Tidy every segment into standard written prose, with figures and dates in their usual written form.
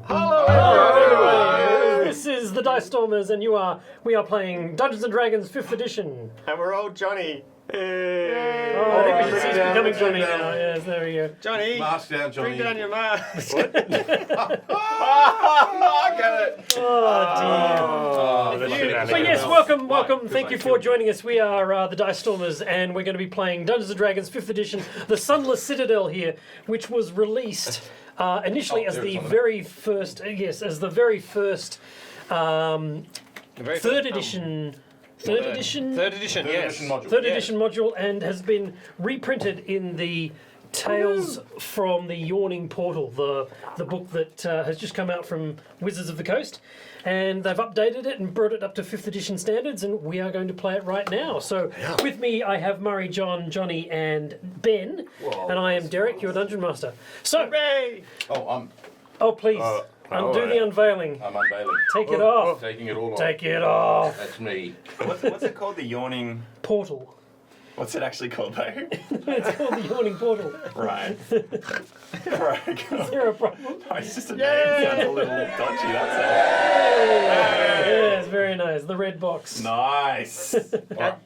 Hello, everybody. This is the Dice Stormers, and we are playing Dungeons and Dragons 5th edition. And we're all Johnny. Hey. Oh, I think we should see it's becoming Johnny now. Yes, there we go. Johnny, Mask down, Johnny. bring down your mask. What? I get it. Oh, dear. So yes, welcome. Right, Thank you for joining us. We are the Dice Stormers, and we're going to be playing Dungeons and Dragons 5th edition, the Sunless Citadel here, which was released initially as the very first, third edition. Third edition module, and has been reprinted in the Tales from the Yawning Portal, the book that has just come out from Wizards of the Coast, and they've updated it and brought it up to 5th edition standards, and we are going to play it right now. So with me I have Murray, John, Johnny and Ben. Whoa, and I am Derek, your Dungeon Master. So, please, undo the unveiling. I'm unveiling. Take it off. Taking it all off. Take it off. That's me. What's it called? The Yawning Portal. What's it actually called, though? It's called the Yawning Portal. Right. Right. Is there a problem? Oh, it's just a name. Sounds a little dodgy, that's Yes, very nice. The red box. all. Nice.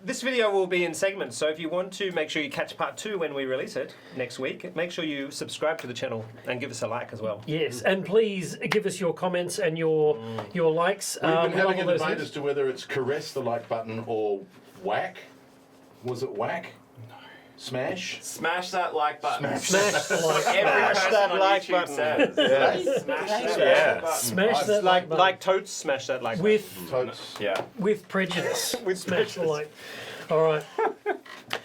This video will be in segments, so if you want to make sure you catch part 2 when we release it next week, make sure you subscribe to the channel and give us a like as well. Yes, and please give us your comments and your likes. We've been having a those debate things. as to whether it's caress the like button or whack. Was it whack? No. Smash? Smash that like button. Smash the like Every button. person that on like YouTube button. says. Yeah. Smash that Yeah. like button. Smash that like button. Like Totes, smash that like with Yeah. with prejudice. With Smash the prejudice. like. All right.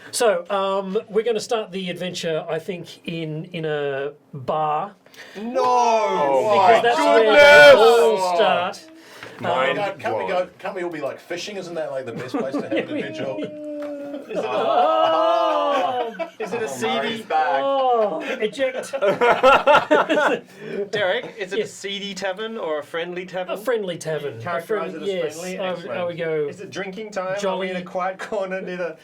So we're going to start the adventure, I think, in a bar. No! Because that's where they all start. Can't we all be like fishing? Isn't that like the best place to have an adventure? Oh, Is it a CD? Murray's back. oh, eject. Derek, is it Yes. a CD tavern or a friendly tavern? A friendly tavern. Characterise it as yes, friendly? I Excellent. would go. Is it drinking time? Jolly. Are we in a quiet corner near the...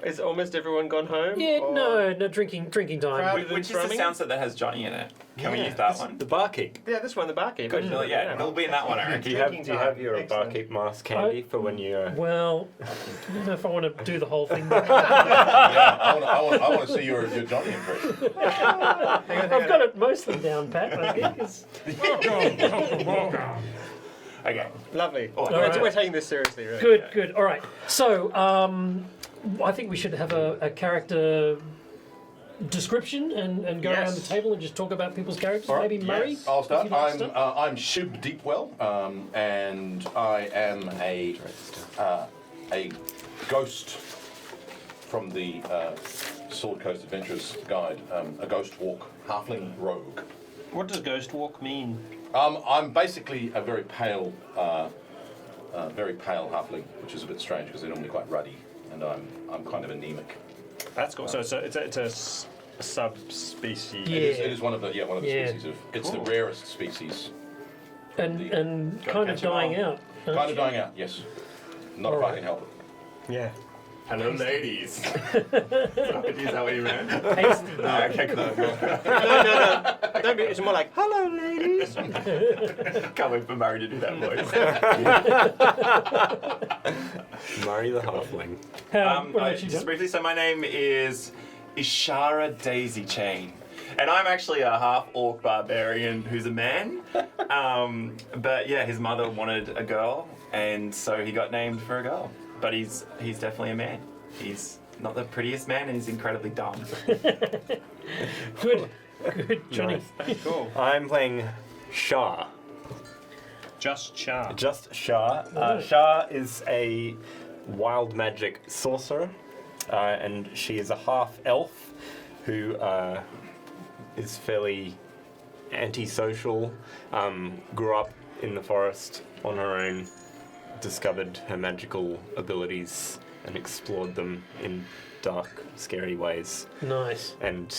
Is almost everyone gone home? Yeah, Or- no drinking time. Crowd. Which is the Thrumming? soundset that has Johnny in it? Can we Yeah. use that one? The barkeep. Yeah, this one, the barkeep. Good. Yeah, it'll be in that one, I Do you reckon. have Drinking your time. Excellent. barkeep mask handy for when you? Well, I don't know if I want to do the whole thing. Yeah, I want to see your Johnny impression. I've got it mostly down pat, I think. Okay. Lovely. Oh, right. We're taking this seriously, really. Good. All right. So, I think we should have a character description and go around the table and just talk about people's characters. All right. Maybe Murray. Yes. I'll if start. you'd like to start. I'm Shib Deepwell, and I am a ghost from the Sword Coast Adventures Guide, a ghost walk halfling rogue. What does ghost walk mean? I'm basically a very pale halfling, which is a bit strange because they're normally quite ruddy, and I'm kind of anemic. That's cool. So it's a subspecies. Yeah. It is one of the Yeah. species of. It's the rarest species. And kind of catch 'em dying all. out. Kind of dying out. Yes. Not All if I right. can help it. Yeah. Hello, ladies. Is that what you meant? Hasty. No, okay, cool. No. Don't be, it's more like, hello, ladies. Can't wait for Murray to do that voice. Murray the halfling. What about you, Just John? briefly, so my name is Ishara Daisy Chain. And I'm actually a half-orc barbarian who's a man. But yeah, his mother wanted a girl, and so he got named for a girl. But he's definitely a man. He's not the prettiest man, and he's incredibly dumb. Good, Johnny. Cool. I'm playing Shah. Just Char. Just Shah. Shah is a wild magic sorcerer, and she is a half elf who is fairly antisocial. Grew up in the forest on her own. Discovered her magical abilities and explored them in dark, scary ways, Nice. and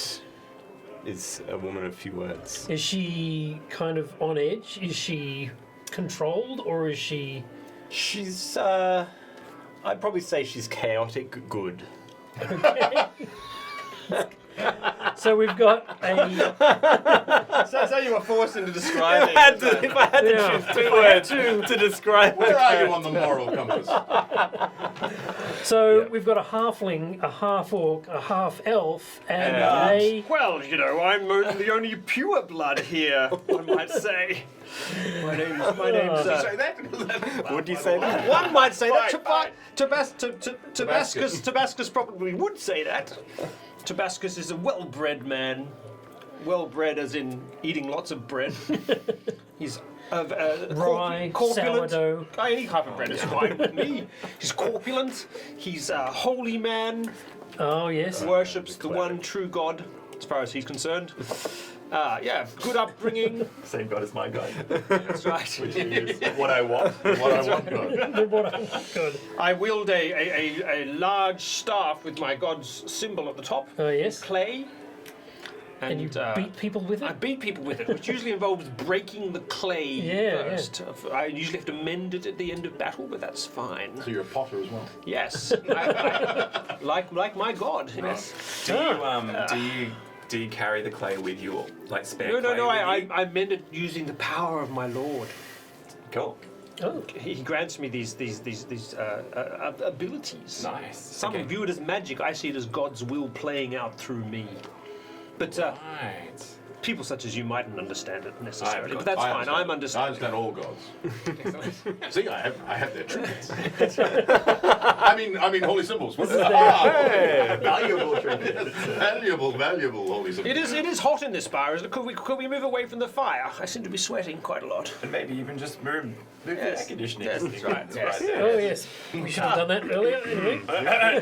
is a woman of few words. Is she kind of on edge? Is she controlled, or is she? She's, I'd probably say she's chaotic good. Okay. So we've got a. So you were forced into describing. If I had to Yeah. choose two words to describe Where are you on the moral compass? So we've got a halfling, a half orc, a half elf, and a. Well, you know, I'm the only pure blood here, one might say. My name's. Say that? Would you say that? One might say that. Fine. Tabascus probably would say that. Tabascus is a well-bred man. Well-bred as in eating lots of bread. He's Rye, corpulent. sourdough. Any type of bread is fine with me. He's corpulent. He's a holy man. Oh, yes. Worships the one true God, as far as he's concerned. Yeah, good upbringing. Same God as my God. That's right. Which is what I want. What I want, God. Good. I wield a large staff with my god's symbol at the top. Oh, yes. Clay. And you beat people with I it? beat people with it, which usually involves breaking the clay Yeah, first. I usually have to mend it at the end of battle, but that's fine. So you're a potter as well. Yes, like my god. Yes. Do you carry the clay with you, or like spare No, clay? with you? I mend it using the power of my lord. Cool. Oh. He grants me these abilities. Nice. Some Okay. view it as magic. I see it as God's will playing out through me. But Right. people such as you mightn't understand it necessarily. got But that's I fine. understand. I'm I understanding. understand all gods. See, I have their trinkets. I mean, holy symbols. Valuable trinkets. Valuable holy symbols. It is hot in this bar. Could we move away from the fire? I seem to be sweating quite a lot. And maybe even just move the air conditioning. Yes, that's right. Yes. Oh, yes. We should have done that earlier. Anyway. Anyway,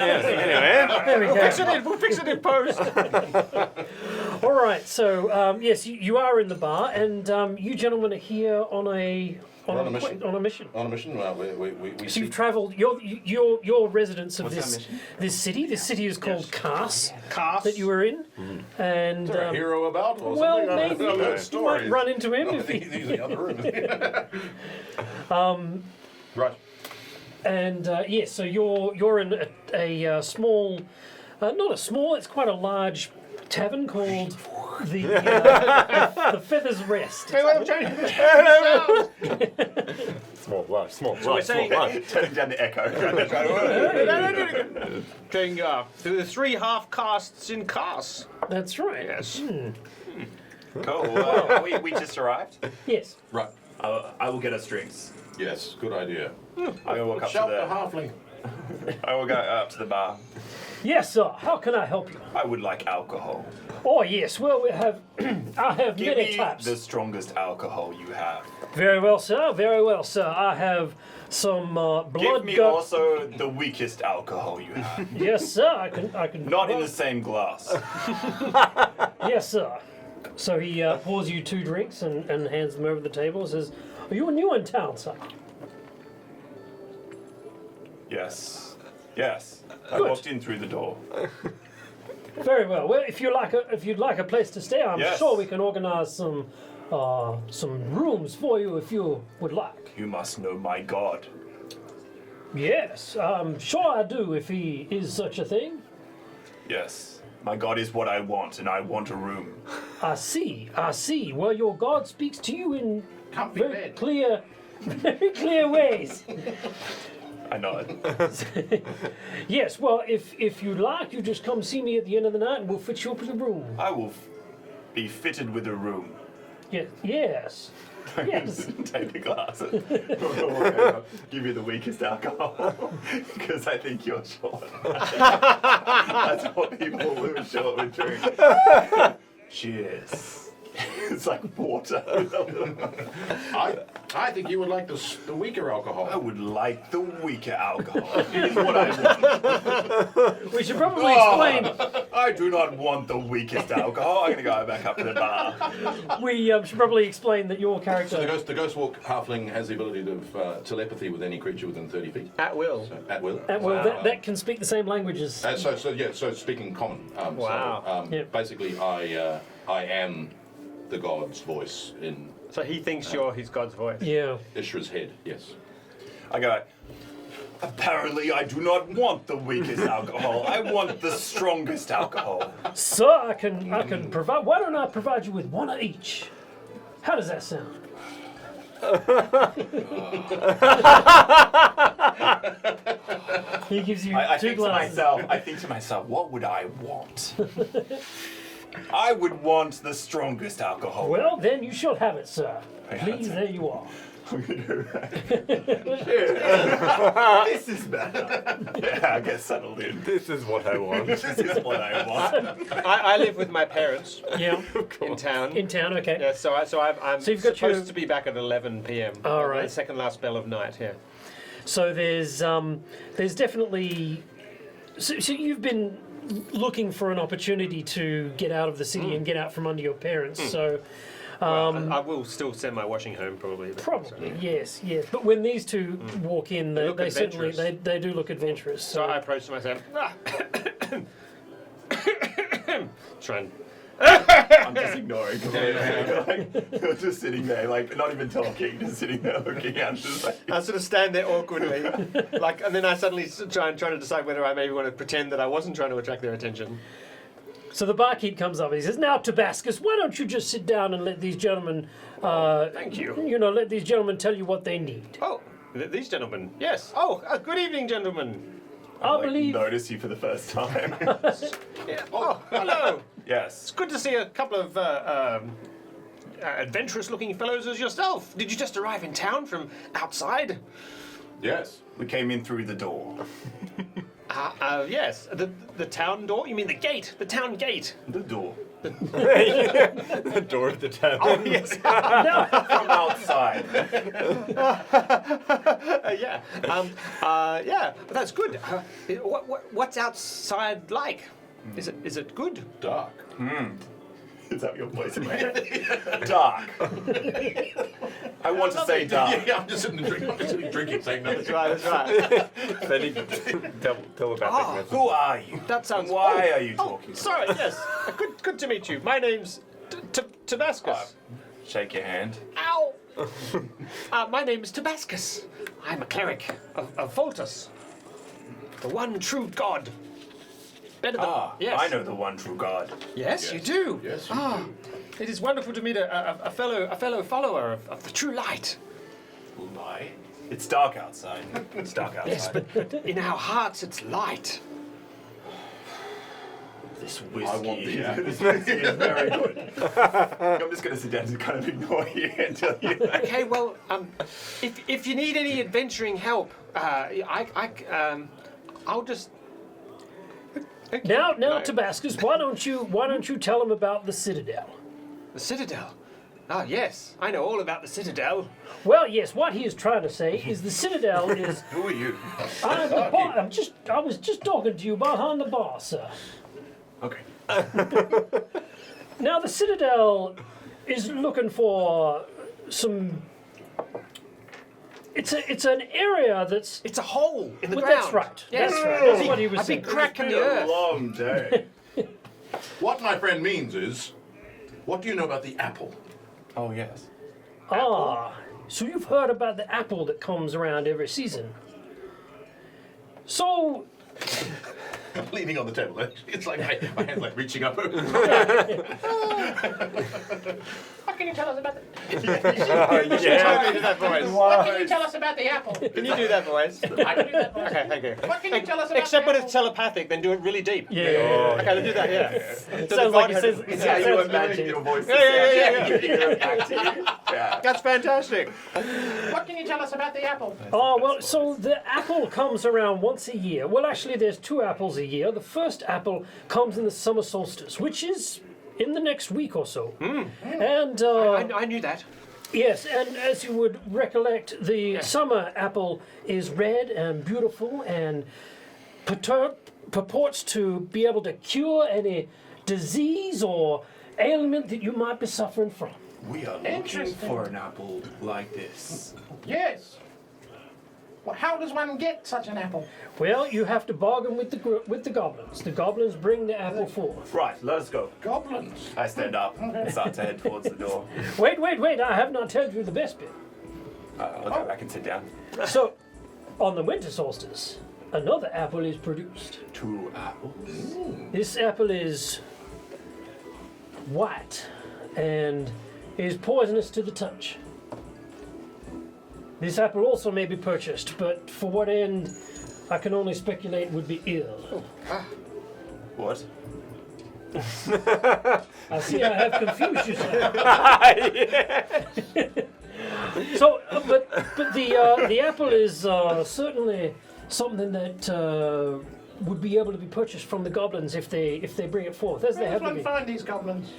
There we go. We'll fix it in post. All right. So, yes, you are in the bar, and you gentlemen are here on a mission. On a mission. On a mission. Well, we So you've travelled. You're residents of What's this our mission? this city. This city is called Kars, Cast. that you were in, and Is there a hero about or well, something? maybe I've heard you might stories. run into him if He's he. in the other room. Right. And yes, so you're in a small, not a small. It's quite a large tavern called the Feather's Rest. small, large, small, So we're large, saying- small, large. Turning down the echo. Doing the 3 half casts in casts. That's right. Yes. Cool. Well, we just arrived. Yes. Right. I will get us drinks. Yes. Good idea. I'm gonna walk up Shout to the the. halfling. I will go up to the bar. Yes, sir. How can I help you? I would like alcohol. Oh, yes. Well, we have. I have Give many me types. the strongest alcohol you have. Very well, sir. Very well, sir. I have some Give blood me gut. also the weakest alcohol you have. Yes, sir. I can. Not in the same glass. Yes, sir. So he pours you 2 drinks and hands them over the table and says, "Are you new in town, sir?" Yes. Yes. I Good. walked in through the door. Very well. Well, if you'd like a place to stay, I'm Yes. sure we can organise some rooms for you if you would like. You must know my god. Yes, I'm sure I do. If he is such a thing. Yes. My god is what I want, and I want a room. I see. I see. Well, your God speaks to you in Comfy very bed. very clear ways. I nod. Yes. Well, if you'd like, you just come see me at the end of the night, and we'll fit you up in a room. I will be fitted with a room. Yes. Yes. Yes. Take the glasses. Give you the weakest alcohol. Because I think you're short. That's what people who are short would drink. Cheers. It's like water. I think you would like the weaker I alcohol. would like the weaker alcohol. It is what I want. We should probably explain. I do not want the weakest alcohol. I'm going to go back up to the bar. We should probably explain that your So character. the Ghost Walk halfling has the ability of telepathy with any creature within 30 feet. At will. So, at will. Well, that can speak the same languages. So speaking common. Wow. Yeah. Basically, I am the god's voice in So he thinks you're his god's voice. Yeah. Ishra's head. Yes. I go, Apparently, I do not want the weakest alcohol. I want the strongest alcohol. Sir, I can provide. Why don't I provide you with one of each? How does that sound? He gives you I two think glasses. I think to myself, what would I want? I would want the strongest alcohol. Well, then you shall have it, sir. Please, there you are. This is better. Yeah, I get settled in. This is what I want. This is what I want. I live with my parents Yeah, in town. in town. Okay. Yeah, so I'm So you've got supposed your- to be back at 11 p.m. All right. The second last bell of night. Yeah. So there's definitely. So you've been looking for an opportunity to get out of the city and get out from under your parents. So. Well, I will still send my washing home probably. but- Probably, yes. But when these two walk in, look they certainly adventurous. they do look adventurous. So I approached myself. Try and I'm just ignoring completely. Like, just sitting there, like, not even talking, just sitting there looking out. Just like, I sort of stand there awkwardly, like, and then I suddenly trying to decide whether I maybe want to pretend that I wasn't trying to attract their attention. So the barkeep comes up and he says, "Now, Tabascus, why don't you just sit down and let these gentlemen, Thank you. let these gentlemen tell you what they need." Oh, these gentlemen. Yes. Oh, good evening, gentlemen. I like, believe. notice you for the first time. Yeah. Oh, hello. Yes. It's good to see a couple of adventurous-looking fellows as yourself. Did you just arrive in town from outside? Yes. We came in through the door. Yes. The town door? You mean the gate? The town gate? The door. The door of the tavern. Oh, yes. From outside. Yeah. Yeah. That's good. What's outside like? Is it good? Dark. Is that your voice in my head? Dark. I want to say dark. Yeah, I'm just sitting drinking. I'm just sitting drinking, saying nothing. That's right. Any telepathic Ah, message. Who are you? That sounds. Why are you talking? Sorry. Yes. Good to meet you. My name's Tabascus. Shake your hand. Ow! My name is Tabascus. I'm a cleric of Voltus, the one true god. Better than yes. I know the one true God. Yes, you do. Yes, you do. It is wonderful to meet a fellow follower of the true light. Oh my. It's dark outside. It's dark outside. Yes, but in our hearts it's light. This whiskey. I want the This whiskey is very good. I'm just going to sit down and kind of ignore you until you. Okay, well, if you need any adventuring help, I'll just. Now, Right. Tabascus, why don't you tell them about the Citadel? The Citadel. Ah, yes, I know all about the Citadel. Well, yes. What he is trying to say is the Citadel is. Who are you? I'm the bar. I was just talking to you behind the bar, sir. Okay. Now the Citadel is looking for some. It's an area that's. It's a hole in the Well, ground. that's right. Yes. That's right. That's what he was A saying. big crack in the It's been earth. a long day. What my friend means is, what do you know about the apple? Oh, yes. Ah, so you've heard about the apple that comes around every season. So I'm leaning on the table. It's like my hand's like reaching up. What can you tell us about the Try to do that voice. What can you tell us about the apple? Can you do that voice? I can do that. Voice. Okay, thank you. What can you tell us about Except the when apple? it's telepathic, then do it really deep. yeah. Okay, let's do that. Yeah. So Sounds the like God he says. had- It Yeah, you sounds imagine very- your voice. Yeah. You're back to you. Yeah. That's fantastic. What can you tell us about the apple? Oh, well, so the apple comes around once a year. Well, actually, there's 2 apples a year. The first apple comes in the summer solstice, which is in the next week or so. And, I knew that. yes, and as you would recollect, the summer apple is red and beautiful and purports to be able to cure any disease or ailment that you might be suffering from. We are looking Interesting. for an apple like this. Yes. Well, how does one get such an apple? Well, you have to bargain with the goblins. The goblins bring the apple forth. Right, let us go. Goblins. I stand up and start to head towards the door. Wait, I have not told you the best bit. I'll go back and sit down. So, on the winter solstice, another apple is produced. 2 apples. This apple is white and is poisonous to the touch. This apple also may be purchased, but for what end, I can only speculate would be ill. What? I see I have confused you, sir. So, but the apple is certainly something that would be able to be purchased from the goblins if they bring it forth, as they Where have does to one be. find these goblins?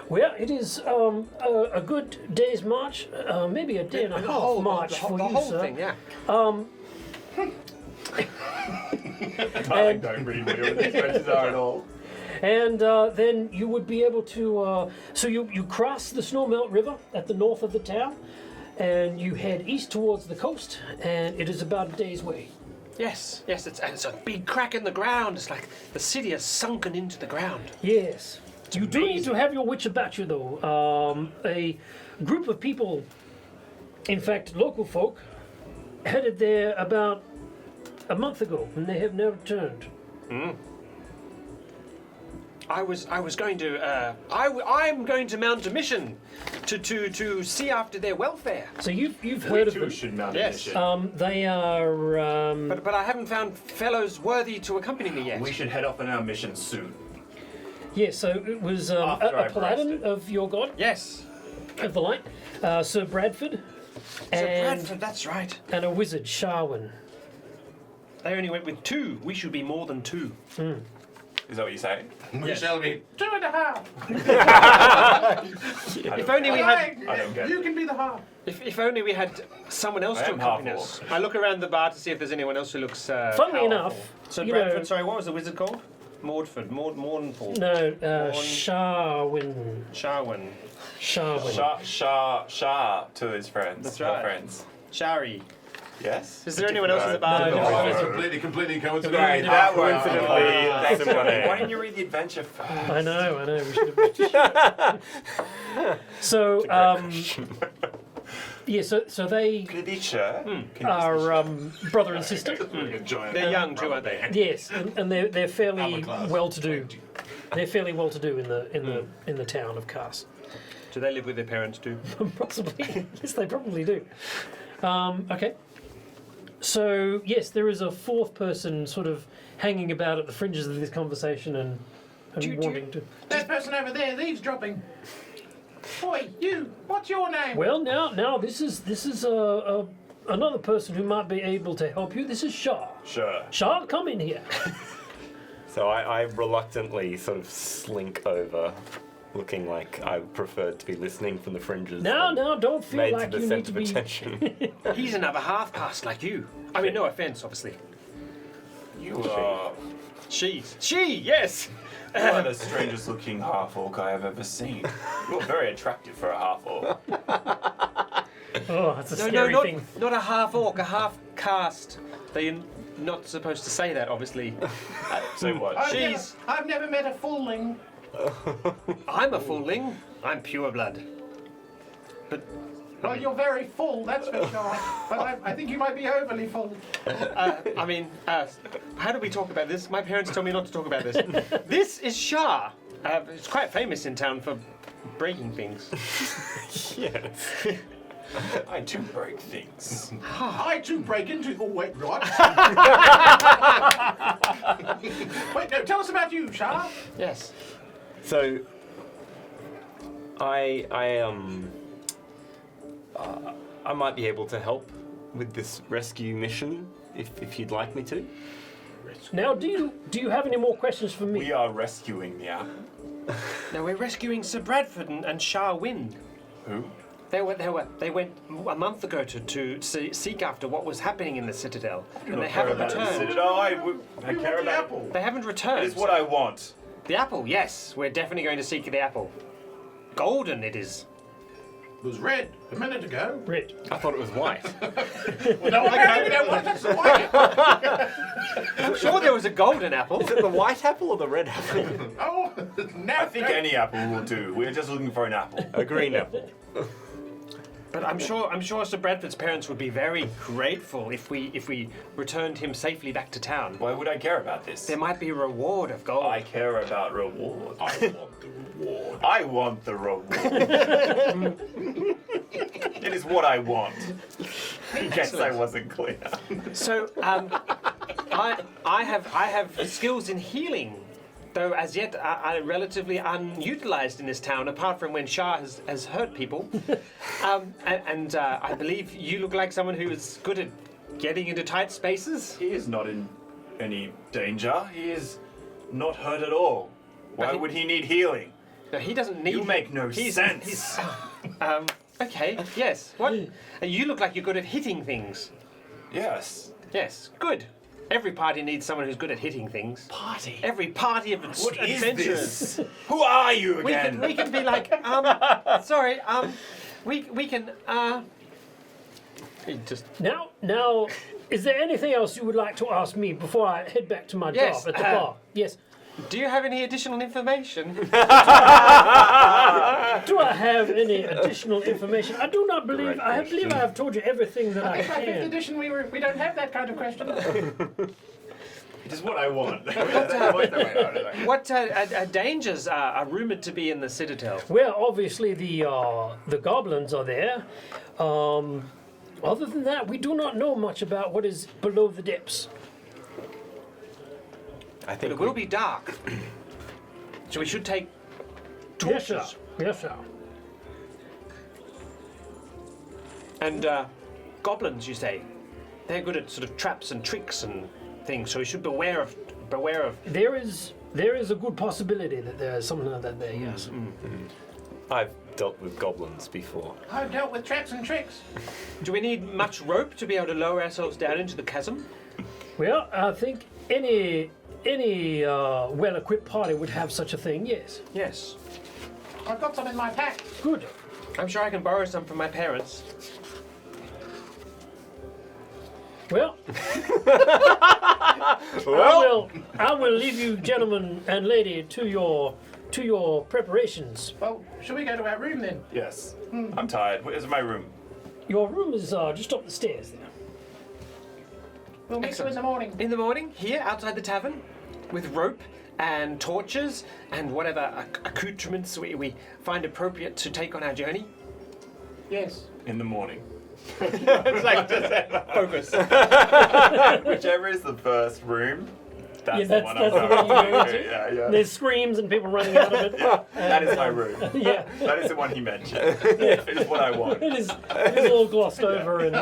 Well, it is a good day's march, maybe a day and a half march for the you, whole sir. thing, yeah. I don't really know what these benches are at all. And then you would be able to. So you cross the Snowmelt River at the north of the town, and you head east towards the coast, and it is about a day's way. Yes, it's a big crack in the ground. It's like the city has sunken into the ground. Yes. You do need to have your wits about you, though. A group of people, in fact, local folk, headed there about a month ago, and they have never returned. I was going to I'm going to mount a mission to see after their welfare. So you've heard of them. should mount Yes. a mission. They are. But I haven't found fellows worthy to accompany me yet. We should head off on our mission soon. Yeah, so it was After a I've paladin rested. of your god, Yes. of the light, Sir Bradford, Sir and Bradford, that's right. and a wizard, Sharwin. They only went with 2. We should be more than 2. Is that what you're saying? We shall be 2.5. If only we had. I don't get it. You can be the half. If only we had someone else I to am accompany half us. I look around the bar to see if there's anyone else who looks. Funnily powerful. enough, So you Bradford. know- Sorry, what was the wizard called? Mournful. No, Sharwin. Sharwin. Sharwin. Shah to his friends. That's Her right. friends. Shari. Yes? Is there anyone else in the bar? No, who- Completely coincidental. That was Coincidentally, similar name. Why didn't you read the adventure first? I know. We should have. So, yeah. So they are brother and sister. They're young too, aren't they? Yes, and they're fairly class. well-to-do. They're fairly well-to-do in the town of Kars. Do they live with their parents too? Possibly. Yes, they probably do. Okay. So, yes, there is a fourth person sort of hanging about at the fringes of this conversation and wanting to... That person over there, eavesdropping. Boy, you, what's your name? Well, now this is another person who might be able to help you. This is Shah. Sure. Shah, come in here. So I reluctantly sort of slink over, looking like I preferred to be listening from the fringes. Now, than don't feel made like to the you need centre to of be... attention. He's another half caste like you. I mean, no offense, obviously. You are She, yes. the strangest looking half orc I have ever seen. You're very attractive for a half orc. Oh, that's a No, scary not, thing. not a half orc, a half caste. They're not supposed to say that, obviously. So what? I've never met a fulling. I'm a fooling. I'm pure blood. But Well, you're very full, that's for sure. But I think you might be overly full. I mean, how do we talk about this? My parents told me not to talk about this. This is Shah. It's quite famous in town for breaking things. Yes. I too break things. I too break into. Oh wait, what? Wait, no. Tell us about you, Shah. Yes. So, I might be able to help with this rescue mission if you'd like me to. Now, do you have any more questions for me? We are rescuing the apple. Now we're rescuing Sir Bradford and Shah Wind. Who? They went a month ago to seek after what was happening in the Citadel, and they haven't returned. Citadel, I care about apple. They haven't returned. It is what I want. The apple, yes. We're definitely going to seek the apple. Golden it is. It was red a minute ago. Red. I thought it was white. No, I can't know what that's white. I'm sure there was a golden apple. Is it the white apple or the red apple? Oh, now I think any apple will do. We're just looking for an apple. A green apple. But I'm sure Sir Bradford's parents would be very grateful if we returned him safely back to town. Why would I care about this? There might be a reward of gold. I care about reward. I want the reward. I want the reward. It is what I want. In case I wasn't clear. So, I have skills in healing, though as yet are relatively unutilized in this town, apart from when Shah has hurt people. And I believe you look like someone who is good at getting into tight spaces. He is not in any danger. He is not hurt at all. Why would he need healing? No, he doesn't need. You make no sense. He's, okay, yes. What? And you look like you're good at hitting things. Yes. Yes, good. Every party needs someone who's good at hitting things. Party. Every party of What is adventurers. this? Who are you We again? can be like, sorry, we can, just. Now, is there anything else you would like to ask me before I head back to my Yes, job at the bar? Yes. Do you have any additional information? Do I have any additional information? I do not believe. Great I believe I have told you everything that I In my fifth can. edition, we don't have that kind of question. It is what I want. What dangers are rumoured to be in the Citadel? Well, obviously the goblins are there. Other than that, we do not know much about what is below the depths. I But think it will be dark. So we should take Yes, sir. torches. Yes, sir. And goblins, you say? They're good at sort of traps and tricks and things, so we should beware of. There is a good possibility that there is something like that there. Yes. I've dealt with goblins before. I've dealt with traps and tricks. Do we need much rope to be able to lower ourselves down into the chasm? Well, I think any well-equipped party would have such a thing. Yes. Yes. I've got some in my pack. Good. I'm sure I can borrow some from my parents. Well, I will leave you, gentlemen and lady, to your preparations. Well, shall we go to our room then? Yes. I'm tired. Where's my room? Your room is just up the stairs there. We'll meet you in the morning. In the morning, here outside the tavern, with rope and torches and whatever accoutrements we find appropriate to take on our journey. Yes. In the morning. It's like just focus. Whichever is the first room, that's, Yeah, the that's- one that's I'm the one you going go to. to. Yeah. There's screams and people running out of it. That is my room. Yeah, That is the one he mentioned. It is what I want. it is all glossed over and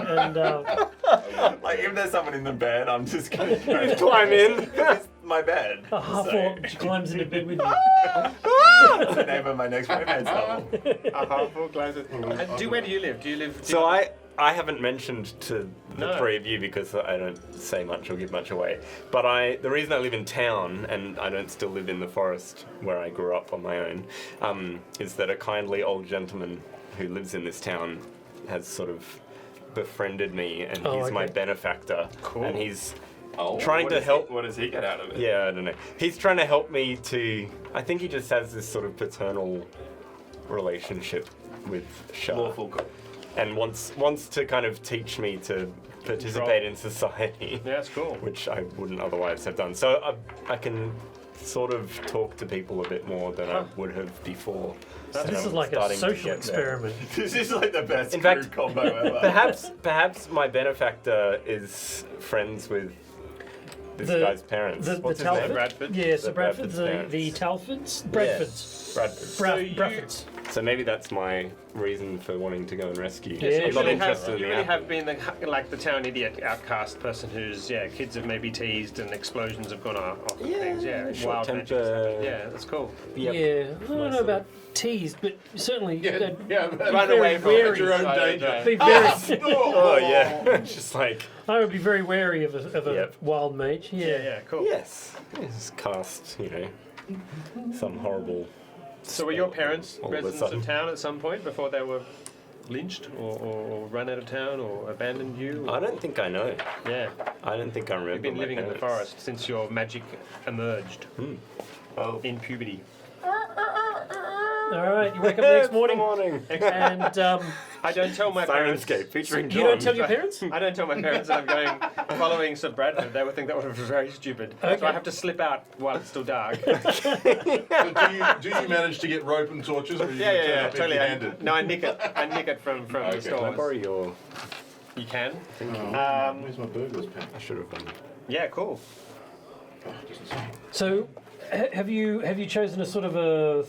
Like, if there's someone in the bed, I'm just going to Climb in. It's my bed. a half-orc climbs into bed with you. That's the name of my next romance novel. Where do you live? Do you live? So I haven't mentioned to the No. three of you because I don't say much or give much away. But the reason I live in town and I don't still live in the forest where I grew up on my own, is that a kindly old gentleman who lives in this town has sort of befriended me, and Oh, he's my okay. benefactor. Cool. And he's Oh, trying what to does help. What does he get out of it? Yeah, I don't know. He's trying to help me to. I think he just has this sort of paternal relationship with Shah, Lawful good. and wants to kind of teach me to participate in society, Yeah, that's cool. which I wouldn't otherwise have done. So I can sort of talk to people a bit more than I would have before. And This I'm is like a starting to social get there. experiment. This is like the best In fact, crew combo ever. Perhaps my benefactor is friends with this guy's parents. The What's his name? Talford? Bradford? Yes, the The Bradfords, Bradfords' the Talfords? Bradfords. Bradford. Bradfords. So maybe that's my reason for wanting to go and rescue. Yeah, I'm you not really interested in you the really apple. have been the town idiot outcast person whose kids have maybe teased and explosions have gone off and things. Yeah, short wild magic. temper. Yeah, that's cool. Yep. Yeah, I don't know about teased, but certainly Run away from wary. your own danger. be very, Oh yeah, just like I would be very wary of a Yep. wild mage. Yeah. Yeah, cool. yes, just cast some horrible. So were your parents All of a residents sudden. of town at some point before they were lynched or run out of town or abandoned you? I don't think I know. Yeah, I don't think I remember. you've been my living in the parents. forest since your magic emerged Oh, in puberty. All right, you wake up the next morning, and I don't tell my parents. Sirenscape featuring you John. don't tell your parents. I don't tell my parents that I'm going following Sir Bradford. They would think that would be very stupid. So I have to slip out while it's still dark. So do you manage to get rope and torches, or you Yeah, totally. empty-handed? No, I nick it from the Okay. Can I stores. borrow your... You can. Where's my burglar's pen? I should have done. Yeah, cool. Oh, it doesn't say. So, have you chosen a sort of a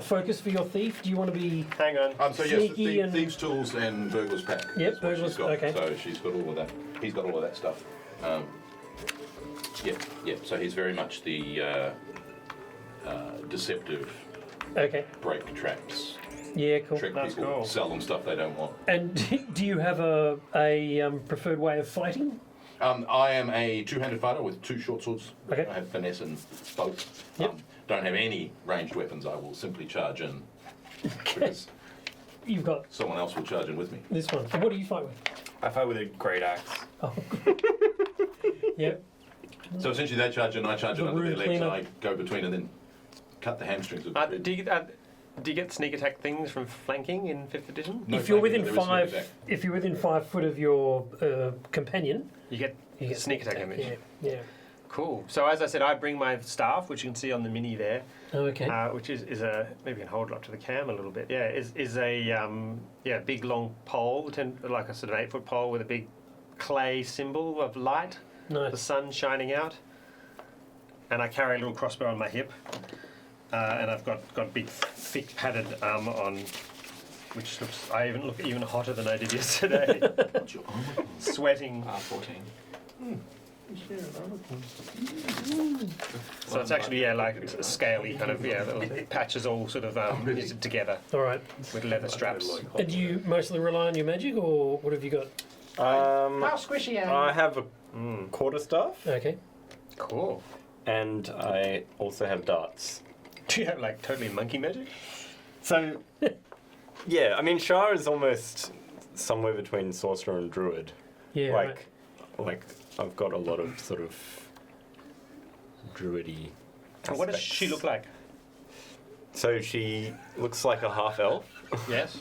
focus for your thief? Do you want to be? Hang on. So yes, Sneaky and- thieves' tools and burglar's pack. Yep, That's what burglar's- she's got. okay. So she's got all of that. He's got all of that stuff. Yeah. So he's very much the deceptive, Okay. break traps, Yeah, cool. trick That's people, cool. sell them stuff they don't want. And do you have a preferred way of fighting? I am a two-handed fighter with two short swords. Okay. I have finesse in both. Yep. Don't have any ranged weapons. I will simply charge in because You've got someone else will charge in with me. this one. And what do you fight with? I fight with a great axe. Yep. So essentially, they charge in, I charge in The under their room legs, and cleaner. I go between and then cut the hamstrings of the Do you get sneak attack things from flanking in 5th edition? No if you're flanking, within but there is sneak five, attack. if you're within 5 foot of your companion, You get sneak attack damage. Yeah. Cool. So as I said, I bring my staff, which you can see on the mini there, Oh, okay. which is a maybe you can hold it up to the cam a little bit. Yeah, is a big long pole, like a sort of 8-foot pole with a big clay symbol of light, the Nice. sun shining out, and I carry a little crossbow on my hip, and I've got big thick padded armor on, which looks I look even hotter than I did yesterday. What's your armor? Sweating. R14. So it's actually like it's a scaly kind of little patches all sort of knitted together All right. with leather straps. And do you mostly rely on your magic, or what have you got? How squishy are you? I have a quarterstaff, Okay. Cool. and I also have darts. Do you have like totally monkey magic? So, yeah, I mean, Shah is almost somewhere between sorcerer and druid. Yeah. right. Like I've got a lot of sort of druidy. And what does aspects. she look like? So she looks like a half elf. Yes.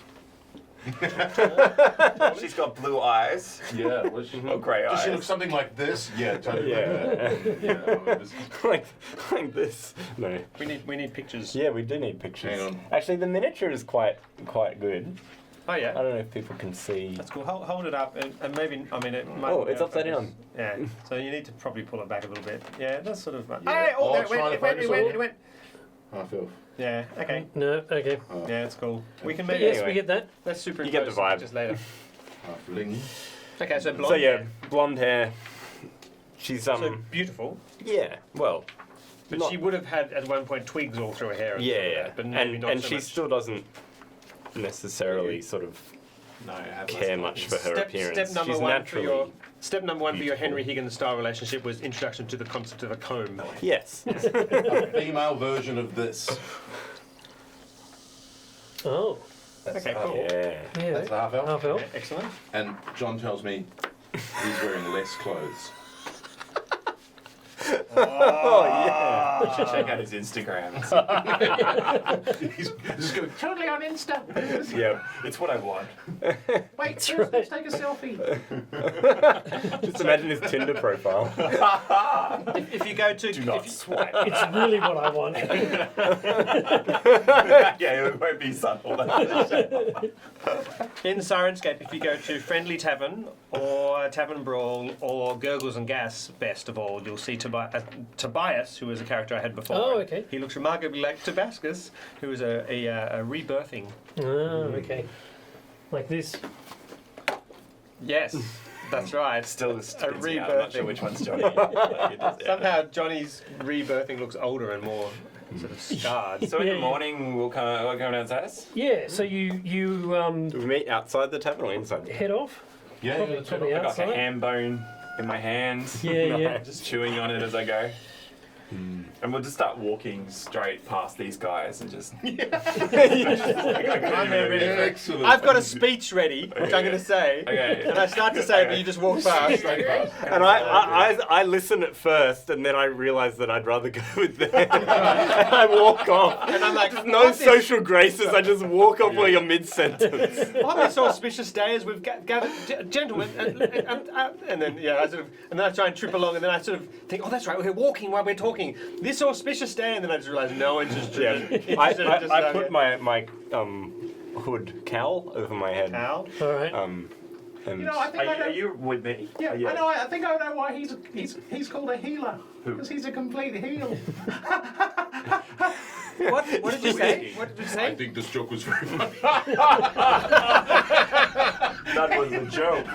She's got blue eyes. Yeah. Was she, Oh, grey does she eyes. look something like this? Yeah, totally. Yeah. Yeah. like this. No. We need pictures. Yeah, we do need pictures. Hang on. Actually, the miniature is quite good. Oh I yeah. don't know if people can see. That's cool. Hold it up and maybe it might. Oh, it's upside down. Yeah. So you need to probably pull it back a little bit. Yeah, that's sort of. Yeah. Hey, Oh, there it's trying to focus on- it went. Half elf. Yeah. Okay. No. Okay. Yeah, it's cool. We can But maybe. yes, Anyway. we get that. Let's superimpose You get the vibe. just later. Halfling. Okay, so blonde. So yeah, hair. blonde hair. She's So beautiful, yeah, well, but not- she would have had at one point twigs all through her hair. And stuff like yeah, that, but maybe not and so she much. still doesn't necessarily sort of No, I have care much for her appearance. Step number She's one naturally for your step number one for your beautiful. Henry Higgins style relationship was introduction to the concept of a comb. yes. A female version of this. Oh. Okay, cool. Yeah. Yeah. That's a half elf. Half elf. Okay, excellent. And John tells me he's wearing less clothes. You should check out his Instagram. He's just going. Totally on Insta. Yeah. It's what I want. Wait, first, let's take a selfie. Just imagine his Tinder profile. If you go to Do not swipe. It's really what I want. Yeah, it won't be subtle. in Sirenscape, if you go to Friendly Tavern or Tavern Brawl or Gurgles and Gas, best of all, you'll see Tobias, who was a character I had before. Oh, okay. He looks remarkably like Tabascus, who is a rebirthing. Oh, okay. Like this. Yes, that's right. Still, a I'm not sure rebirthing. which one's Johnny. Somehow Johnny's rebirthing looks older and more sort of scarred. So in Yeah, the yeah. morning, we'll go downstairs. Yeah. So you Do we meet outside the tavern or inside? head off. Yeah, Probably, that's right. probably I got like a outside. ham bone in my hand. Yeah, yeah. Just chewing on it as I go. And we'll just start walking straight past these guys and just. I'm there ready. Excellent. I've got a speech ready, which I'm going to say. Okay. And I start to say it, but you just walk past. And I listen at first, and then I realise that I'd rather go with them. And I walk off. And I'm like, No "What is- social graces. I just walk off while you're mid-sentence. On this auspicious day, as we've gathered, gentlemen, and then and then I try and trip along, and then I sort of think, oh, that's right, we're walking while we're talking. This auspicious day, and then I just realise no one's just tripping. I put my hood cowl over my head. Cowl? All right. And You know, I think I know. Are you with me? Yeah, Are you- I know. I think I know why he's called a healer. Because he's a complete heel. What did you say? What did you I say? think this joke was very funny. That was a joke.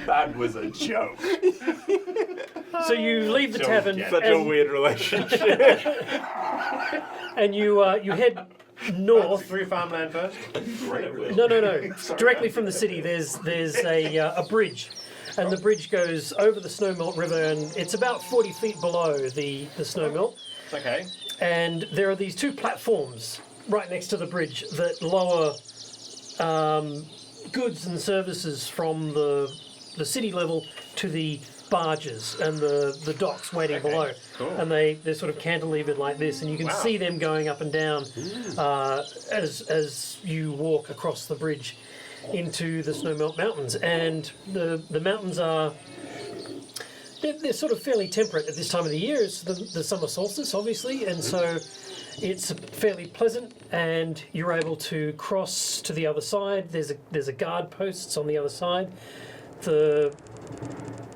That was a joke. So you leave the Don't tavern get such a weird relationship. and you head north. Through farmland first. No. Directly from the city, there's a bridge, and the bridge goes over the snowmelt river, and it's about 40 feet below the snowmelt. Okay. And there are these two platforms right next to the bridge that lower goods and services from the city level to the barges and the docks waiting below. Cool. And they're sort of cantilevered like this, and you can see them going up and down as you walk across the bridge into the Snowmelt Mountains. And the mountains are... They're sort of fairly temperate at this time of the year. It's the summer solstice, obviously, and so it's fairly pleasant, and you're able to cross to the other side. There's a guard posts on the other side. The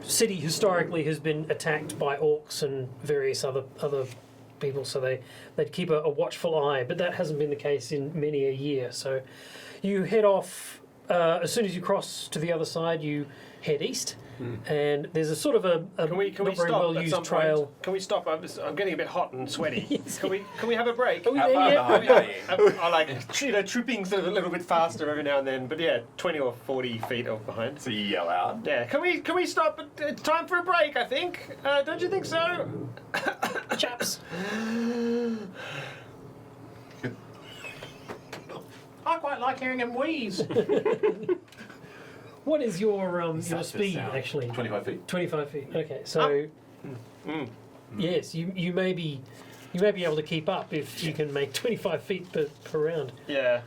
city historically has been attacked by orcs and various other people, so they'd keep a watchful eye, but that hasn't been the case in many a year. So you head off, as soon as you cross to the other side, you head east. And there's a sort of a Can we not very stop well at used some trail. point? Can we stop? I'm getting a bit hot and sweaty. Can we have a break? Are we How there far yet? behind are you? I like trooping sort of a little bit faster every now and then, but yeah, 20 or 40 feet off behind. So you yell out. Yeah, can we stop? It's time for a break, I think. Don't you think so? Chaps. I quite like hearing him wheeze. What is your that the speed sound? actually? 25 feet. 25 feet. Okay, so yes, you may be able to keep up if you can make 25 feet per round. Yeah.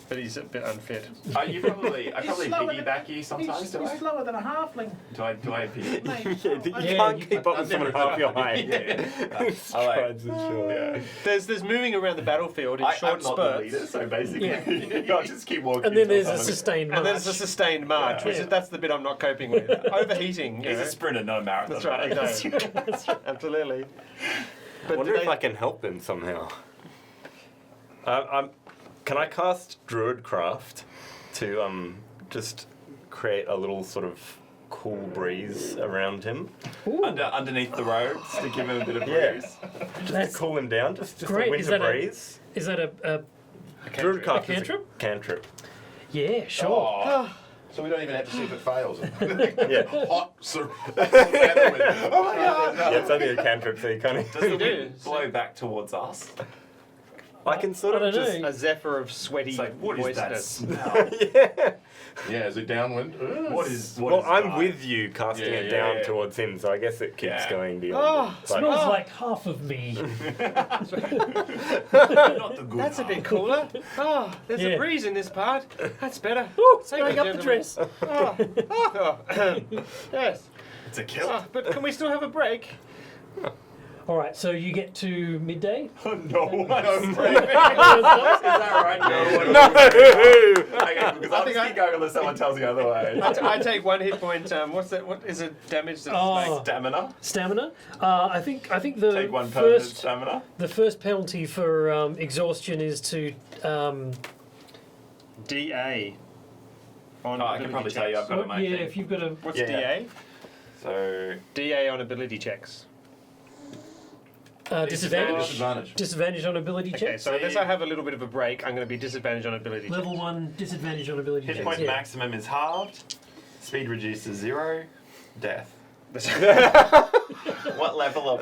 But he's a bit unfit. I probably slower than- piggyback you sometimes, He's do I? slower than a halfling. Do I piggyback? Mate, You Yeah, can't you- keep up with someone half your height. I like. Strides and short. Yeah. There's moving around the battlefield in I'm short not the leader, spurts. so basically, I'll just keep walking. And then until there's a someone- sustained march. And then it's a sustained march, which Yeah. is that's the bit I'm not coping with. Overheating. You He's know? a sprinter, not a marathon. That's right. Exactly. Absolutely. I But wonder do if they- I can help them somehow. Can I cast Druidcraft to just create a little sort of cool breeze around him? Underneath the robes to give him a bit of Yeah. breeze. Just That's to cool him down, just great. a Is winter that a- breeze. Is that a Druidcraft is a cantrip? cantrip. yeah, sure. Oh, so we don't even have to see if it fails. Yeah. Hot, oh my god! Yeah, it's only a cantrip, so you kind of. Does the You do. wind blow back towards us? I can sort I of don't just. know. a zephyr of sweaty It's like, what is that moistness. smell? Yeah. Yeah, is it downwind? What is Well, is I'm that? with you casting Yeah, it yeah, down yeah. towards him, so I guess it keeps Yeah. going beyond. Oh, it. Smells like half of me. Not the good That's a half. bit cooler. Oh, there's Yeah. a breeze in this part. That's better. Ooh, Thank throwing you, up the gentlemen. dress. Yes. It's a kill. Oh, but can we still have a break? All right, so you get to Midday. Oh, no one's Is Is that right? No! Okay, because I'll think just keep going unless someone tells me otherwise. I take 1 hit point. What's that? What is it? Damage that's Oh. like Stamina. Stamina. I think the Take one permanent first stamina. the first penalty for exhaustion is to DA. On Oh, I can probably tell you. I've got it on my yeah, thing. if you've got a What's Yeah. DA? So DA on ability checks. disadvantage. Disadvantage. Disadvantage on ability Okay, checks. so unless I have a little bit of a break, I'm going to be disadvantaged on ability Level checks. 1 disadvantage on ability hit checks. point yeah. maximum is halved. Speed reduced to 0. Death. What level of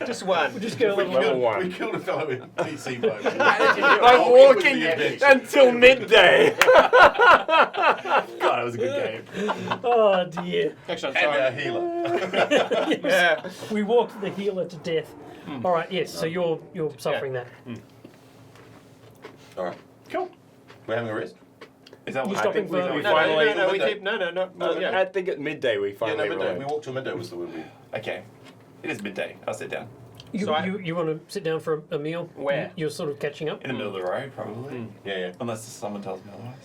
Just one. We'll just go We level killed, one. we killed a fellow in PC mode. I'm walking until midday. God, that was a good game. Oh dear. Actually, I'm And sorry. our healer. Yeah. We walked the healer to death. All right. Yes. So you're suffering that. All right. Cool. We're having a rest? Is that You what stopping we for? we No, finally- no, we Midday. keep, no. Yeah. I think at midday we Yeah, finally no, midday. We arrived. walked to midday was the word we... Okay. It is midday. I'll sit down. You, So I- you want to sit down for a meal? Where? You're sort of catching up. In the middle of the road, probably. Yeah. Unless someone tells me otherwise.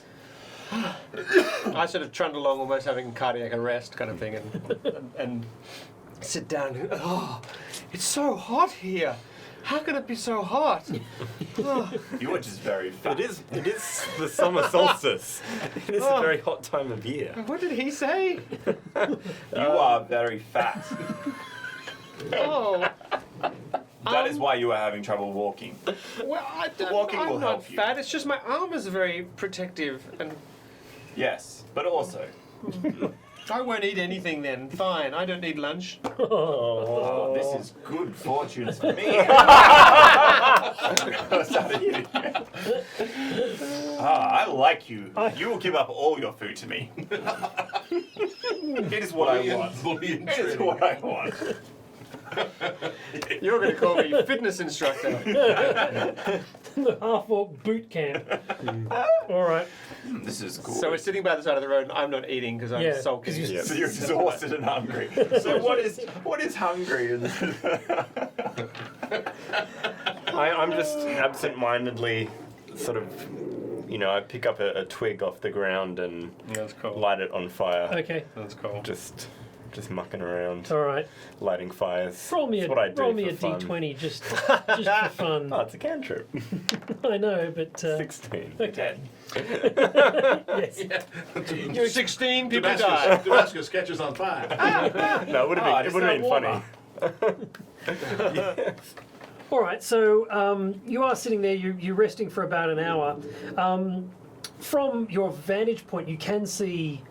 I sort of trundle along almost having cardiac arrest kind of thing and sit down. Oh, it's so hot here. How can it be so hot? Oh, You are just very fat. It is the summer solstice. It is a very hot time of year. what did he say? You are very fat. Oh, That is why you are having trouble walking. well, Walking I'm will not help you. fat. It's just my arm is very protective, and Yes, but also. I won't eat anything then. Fine, I don't need lunch. Oh, this is good fortune for me. I like you. You will give up all your food to me. It is what I want. Bullying It is training. what I want. You're going to call me fitness instructor. The half-orc boot camp. All right. This is cool. So we're sitting by the side of the road, and I'm not eating because I'm Yeah, sulking. 'cause you- So you're exhausted and hungry. So what is hungry? I'm just absent-mindedly sort of, I pick up a twig off the ground and That's cool. light it on fire. Okay. That's cool. Just mucking around, All right. lighting fires. Roll me That's a what I do roll me for a fun. d20 just for fun. Oh, it's a cantrip. I know, but 16. okay. Yes. You're 16, people die. Damascus, Damascus catches on fire. No, it would have just been warmer. funny. All right. So you are sitting there. You're resting for about an hour. From your vantage point, you can see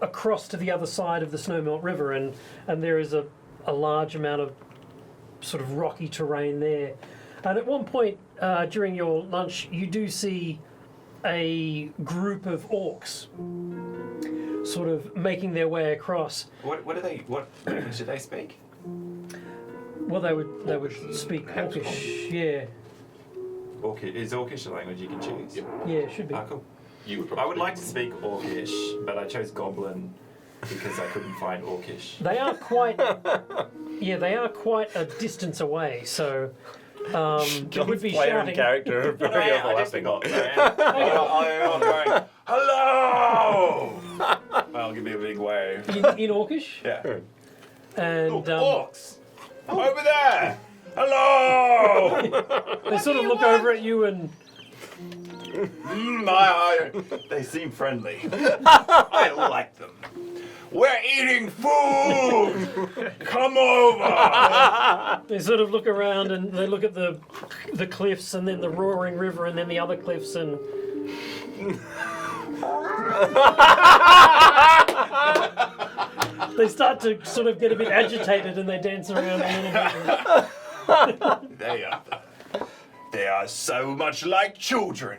across to the other side of the Snowmelt River, and there is a large amount of sort of rocky terrain there. And at one point during your lunch, you do see a group of orcs sort of making their way across. What language do they speak? Well, they would speak Orcish. Yeah, Orcish. Is Orcish a language you can choose? yeah, it should be. Ah, cool. You would I probably would like to speak Orcish, but I chose Goblin because I couldn't find Orcish. They are quite, they are quite a distance away. So you would be Player and shouting. character are very I just overlapping. forgot. I'm going, hello! I'll give you a big wave. In Orcish, Yeah. and Orcs! Over there! Hello! they sort of look over at you and They seem friendly. I like them. We're eating food! Come over! they sort of look around and they look at the cliffs and then the roaring river and then the other cliffs and they start to sort of get a bit agitated and they dance around a little bit. They are so much like children.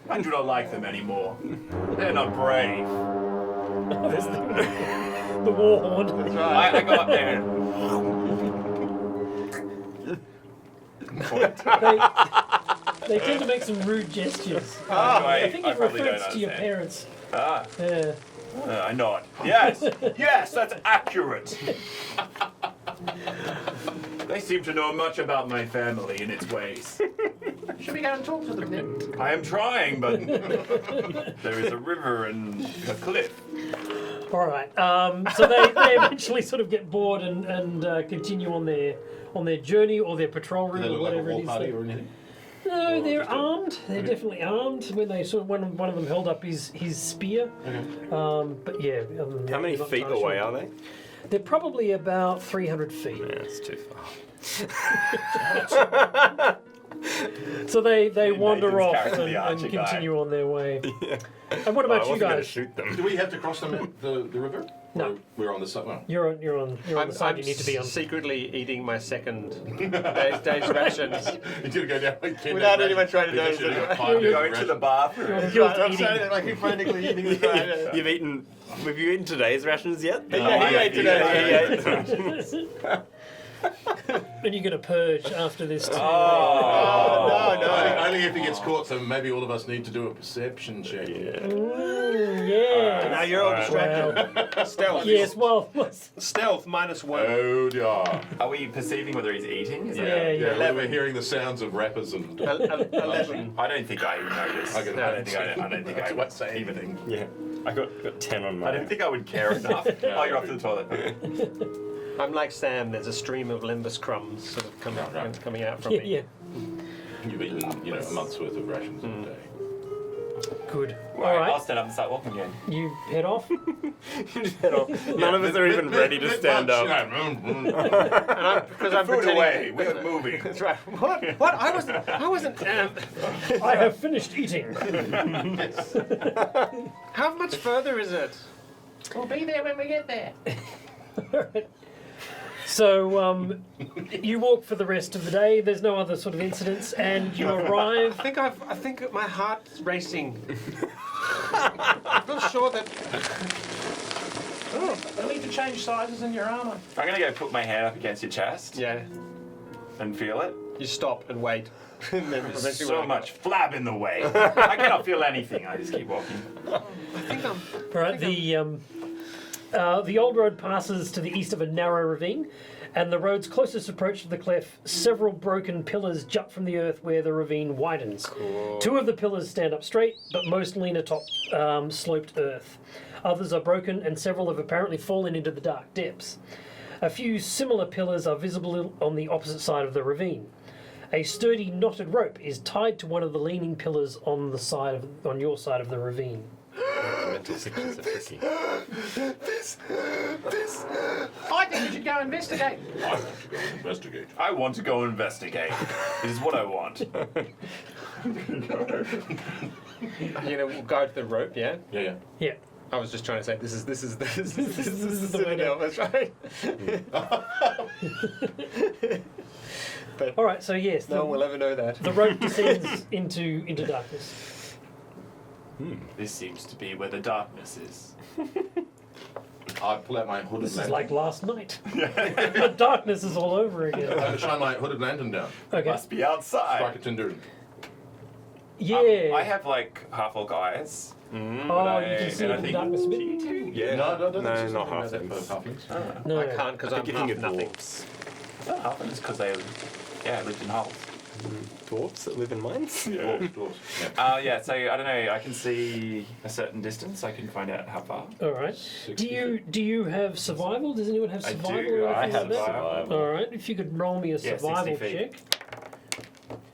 I do not like them anymore. They're not brave. The war horn. I go up there and They tend to make some rude gestures. I I think it probably don't refers to your understand. parents. Ah, Yeah. I nod. Yes, yes, that's accurate. They seem to know much about my family and its ways. Should we go and talk to them then? I am trying, but there is a river and a cliff. All right. So they eventually sort of get bored and continue on their journey or their patrol Do route they or look like a whatever war it is. party or anything? No, they're just a- armed. They're definitely armed. When they sort of one of them held up his spear. But yeah. Other than How that, many not feet entirely away sure. are they? They're probably about 300 feet. Yeah, it's too far. So they wander Nathan's off character, and the Archer guy. continue on their way. Yeah. And what I about you wasn't going to guys? shoot them. Do we have to cross the river? No. Or we're on the side. Well, You're on the side you need to be on. secretly eating my second day's rations. you're going to go down Without anyone trying to notice it. You're Going to the bathroom. You're I'm eating. saying it like you're frantically eating the You've eaten. Have you eaten today's rations yet? Yeah, he ate today. And you're going to purge after this too. Only if he gets caught, so maybe all of us need to do a perception check. Yeah. Now you're all Well, distracted. Stealth. yes, well, Stealth -1. Oh dear. Are we perceiving whether he's eating? Is yeah. We're hearing the sounds of rappers and. 11. I don't think I even noticed. I can- I don't think I won't say even. anything. Yeah. I got 10 on I mine. don't think I would care enough. Oh, you're off to the toilet. I'm like Sam. There's a stream of limbus crumbs sort of coming out from Yeah, me. yeah. You've eaten, a month's worth of rations in a day. Good. All All right, right. I'll stand up and start walking again. You head off. None of us are even ready to stand up. Because I'm Food pretending. away. We're moving. That's right. What? I wasn't. I have finished eating. How much further is it? We'll be there when we get there. So you walk for the rest of the day. There's no other sort of incidents, and you arrive. I think my heart's racing. I feel sure that. You'll need to change sizes in your armour. I'm gonna go put my hand up against your chest Yeah. and feel it. You stop and wait. And then There's eventually so when I much flab in the way. I cannot feel anything. I just keep walking. I think I'm. All right. The old road passes to the east of a narrow ravine, and the road's closest approach to the cleft, several broken pillars jut from the earth where the ravine widens. Cool. 2 of the pillars stand up straight, but most lean atop sloped earth. Others are broken, and several have apparently fallen into the dark depths. A few similar pillars are visible on the opposite side of the ravine. A sturdy knotted rope is tied to one of the leaning pillars on your side of the ravine. Mental sickness are tricky. I think we should go investigate. I want to go investigate. I want to go investigate. This is what I want. You know, we'll go to the rope. Yeah. Yeah. Yeah. I was just trying to say this is is the the way Citadel. That's right. All right. So yes, No one will ever know that. the rope descends into darkness. This seems to be where the darkness is. I pull out my hooded This is lantern. like last night. The darkness is all over I'm again. going to shine my hooded lantern down. Okay. Must be outside. Strike a tinder. Yeah. I have like half orc eyes. Oh, I- you can see and I the think- darkness a bit. Yeah. No, No, doesn't not say something half about that things. for halflings. No. I can't because I'm Giving half it nothing. dwarves. Often it's because they lived in holes. Dwarves that live in mines? Dwarves. Yeah. Yeah, so I don't know, I can see a certain distance, I can find out how far. All right. Do you have survival? Does anyone have I survival? do, or I anything have like that? survival. All right. If you could roll me a Yeah, 60 survival feet. check.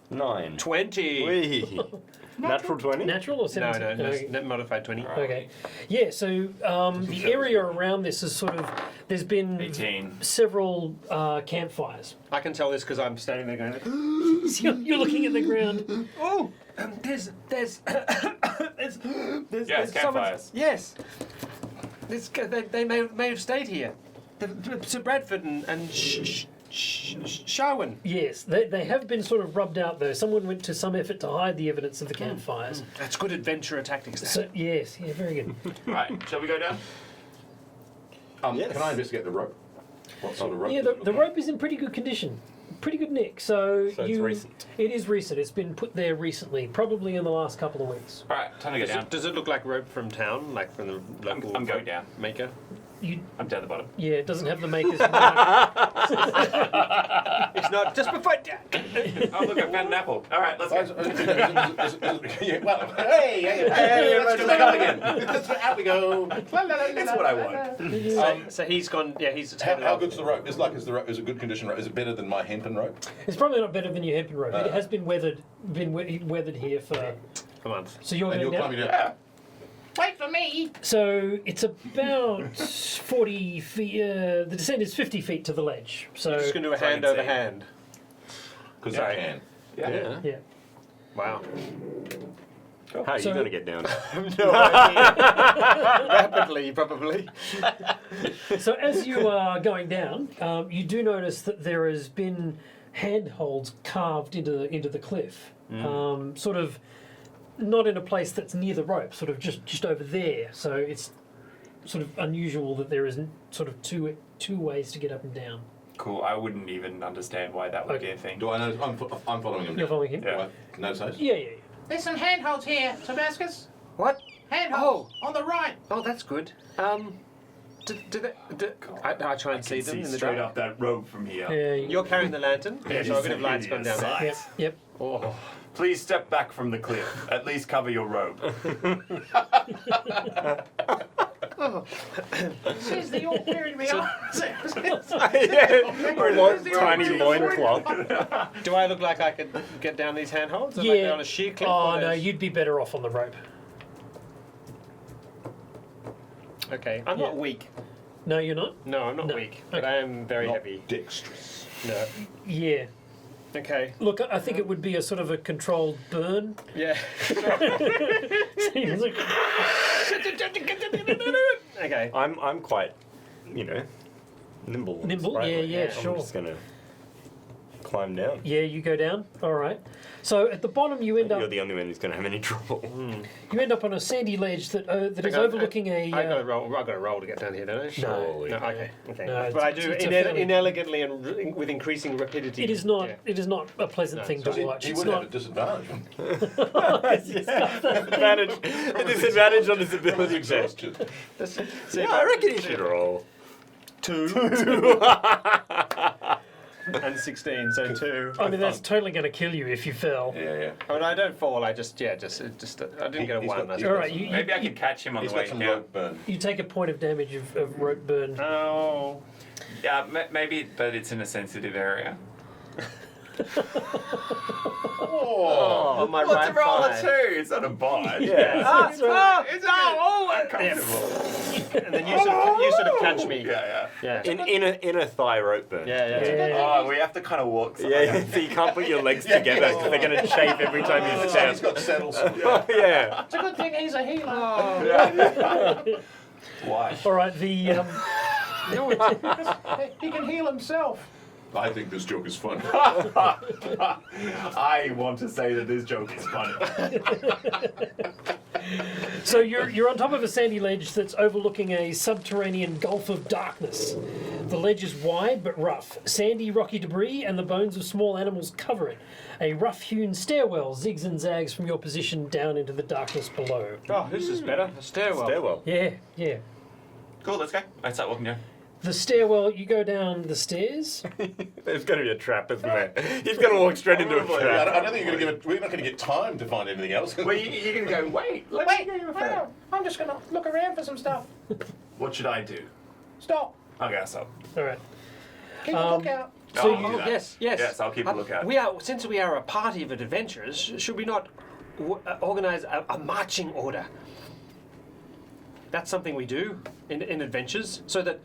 9. 20. Wee. Natural 20? Natural or No, 17? Okay. no, modified 20. Okay. Yeah, so the area around this is sort of, there's been 18. several campfires. I can tell this because I'm standing there going, So you're looking at the ground. oh, there's there's Yes, someone's- campfires. Yes. They may have stayed here. Sir Bradford and Sharwin. Yes, they have been sort of rubbed out though. Someone went to some effort to hide the evidence of the campfires. That's good adventurer tactics. There. So, yes, yeah, very good. Right, shall we go down? Yes. Can I investigate the rope? What sort of rope? Yeah, does it the look rope is in pretty good condition. Pretty good nick. So, So it's recent. It is recent. It's been put there recently, probably in the last couple of weeks. Alright, time to go down. Does it look like rope from town, like from the local? I'm going down. Maker. I'm down the bottom. Yeah, it doesn't have the maker's mark. It's not just before. Oh look, I found an apple. Alright, let's like? go. Yeah, well, hey, let's go back up again. Out we go. That's what I want. So he's gone. Yeah, he's. How good's the rope? Is the rope? Is it good condition rope? Is it better than my hempen rope? It's probably not better than your hempen rope. It has been weathered here for. a month. So you're And going you're down. climbing down. Wait for me. So it's about 40 feet. The descent is 50 feet to the ledge. So Just going to do a So I hand can over see. hand. Because Yeah. I can. Yeah. Yeah. Wow. How are So- you going to get down? No idea. Rapidly, probably. So as you are going down, you do notice that there has been handholds carved into the cliff, sort of not in a place that's near the rope, sort of just over there. So it's sort of unusual that there isn't sort of two ways to get up and down. Cool. I wouldn't even understand why that would be a thing. Do I know? I'm following him. You're following him? Do I notice those? Yeah. There's some handholds here, Tabascus. What? Handholds on the right. Oh, that's good. I try and see them See in the straight dark. up that road from here. Yeah. You're carrying the lantern? Yeah, so I've got lights gone down there. Yep. Yep. Oh. Please step back from the cliff. At least cover your robe. Says the orc wearing the arms. Tiny loincloth. Do I look like I could get down these handholds? Am I Yeah. on a sheer cliff? Oh or no, there's- you'd be better off on the rope. Okay, I'm not Yeah. weak. No, you're not. No, I'm not No. weak, but Okay. I am very Not heavy. dexterous. No. Yeah. Okay. Look, I think it would be a sort of a controlled burn. Yeah. So you look- Okay. I'm quite, nimble. and Nimble? sprightly. Yeah, I'm sure. I'm just going to climb down. Yeah, you go down. All right. So at the bottom, you end You're up the only one who's going to have any trouble. on a sandy ledge that is Okay, overlooking a. I got to roll. I got to roll to get down here, don't I? Surely. No. Okay. Okay. No, but I it's- do it's a fairly- inelegantly and with increasing rapidity. It is not. Yeah. It is not a pleasant thing to He watch. It's would have a not. disadvantage. A disadvantage on this ability check. Exhaustion. See, Yeah, I reckon you should roll. 2 and 16, so 2. I mean, that's totally going to kill you if you fell. Yeah. Oh, no, I don't fall. I just I didn't get a He's 1. got- That's he's All got right, you Maybe I could catch him on He's the got way some down. rope burn. you take a point of damage of rope burn. Oh. Yeah, maybe, but it's in a sensitive area. Oh, on my What's right a roll of thigh. 2? It's not a bite. Yeah. That's right. It's uncomfortable. And then you sort of catch me. Yeah. Yeah. In a thigh rope burn. Yeah. Yeah. Oh, we have to kind of walk. Yeah, so you can't put your legs together because they're going to chafe every time you He's step. got saddles. Yeah. It's a good thing he's a healer. Why? All right. The He can heal himself. I think this joke is fun. I want to say that this joke is funny. so you're on top of a sandy ledge that's overlooking a subterranean gulf of darkness. The ledge is wide but rough. Sandy, rocky debris and the bones of small animals cover it. A rough-hewn stairwell zigs and zags from your position down into the darkness below. Oh, this is better. A stairwell. Stairwell. Yeah. Cool, let's go. I start walking down. The stairwell, you go down the stairs. There's going to be a trap, isn't there? He's going to walk straight into a I trap. don't think you're going to give it. We're not going to get time to find anything else. Well, you can go, wait, let Wait, me go hang on. I'm just gonna look around for some stuff. What should I do? Stop. Okay, so. All right. Keep a lookout. So I'll do you- that. Yes. Yes, I'll keep a lookout. Since we are a party of adventurers, should we not organize a marching order? That's something we do in adventures, so that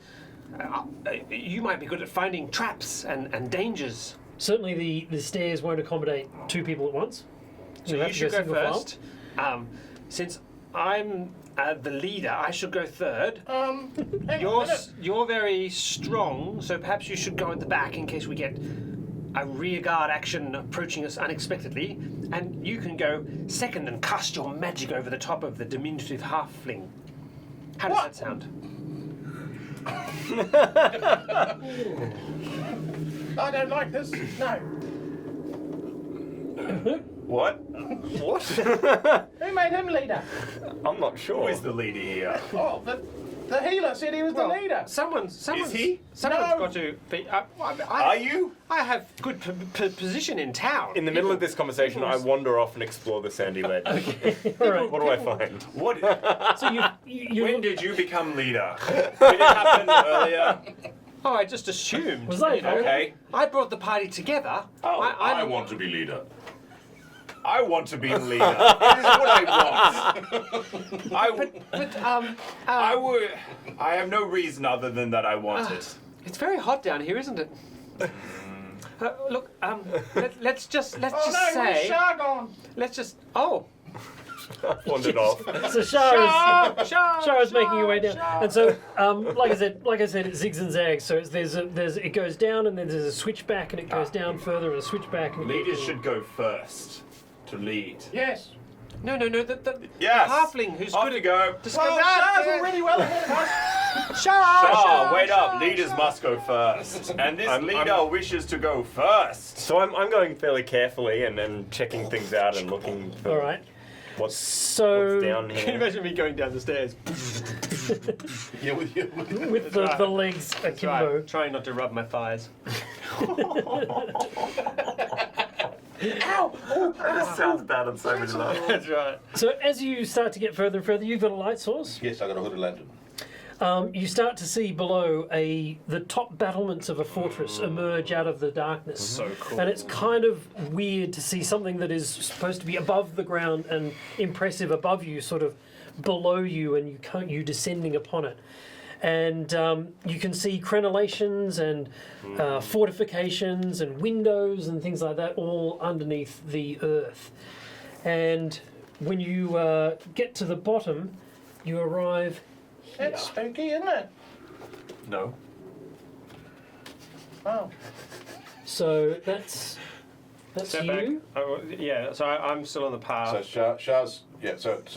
you might be good at finding traps and dangers. Certainly the stairs won't accommodate two people at once. So You'll have you to should go single file. first. Since I'm the leader, I should go third. Hang on a minute. You're very strong, so perhaps you should go at the back in case we get a rearguard action approaching us unexpectedly, and you can go second and cast your magic over the top of the diminutive halfling. How does that sound? I don't like this. No. What? What? Who made him leader? I'm not Who sure. is the leader here? Oh, the healer said he was the leader. Someone's he? Someone's No. got to be. Are you? I have good position in town. In the middle of this conversation, I wander off and explore the sandy ledge. All right. What do I find? What? So you When did you become leader? Did it happen earlier? Oh, I just assumed. Was that you know. Okay. I brought the party together. Oh, I want to be leader. I want to be the leader. It is what I want. I would. I have no reason other than that I want it. It's very hot down here, isn't it? Look, let's just Oh no, where's say, Shah gone? let's just. Oh, Wandered off. So Shara's making your way down, and so like I said, it zigs and zags. So it goes down, and then there's a switch back, and it goes down further, and a switch back. And Leaders should go first to lead. Yes. no, the Yes. halfling who's Off good you at go. Well, Shah's already well ahead of us. Shah, wait up. Leaders must go first. And this I'm- leader wishes to go first. So I'm going fairly carefully and then checking things out and looking for all right. what's So down Can you here. imagine me going down the stairs? Yeah, with you. with the legs akimbo. Right, trying not to rub my thighs. That sounds bad on so many levels. That's right. So as you start to get further and further, you've got a light source. Yes, I got a hooded lantern. You start to see below the top battlements of a fortress emerge out of the darkness. So cool. And it's kind of weird to see something that is supposed to be above the ground and impressive above you, sort of below you, and you descending upon it. And you can see crenellations and fortifications and windows and things like that all underneath the earth. And when you get to the bottom, you arrive here. It's spooky, isn't it? No. Oh. So that's Step back. you. Oh, yeah, so I'm still on the path. So Shah's. Yeah, so it's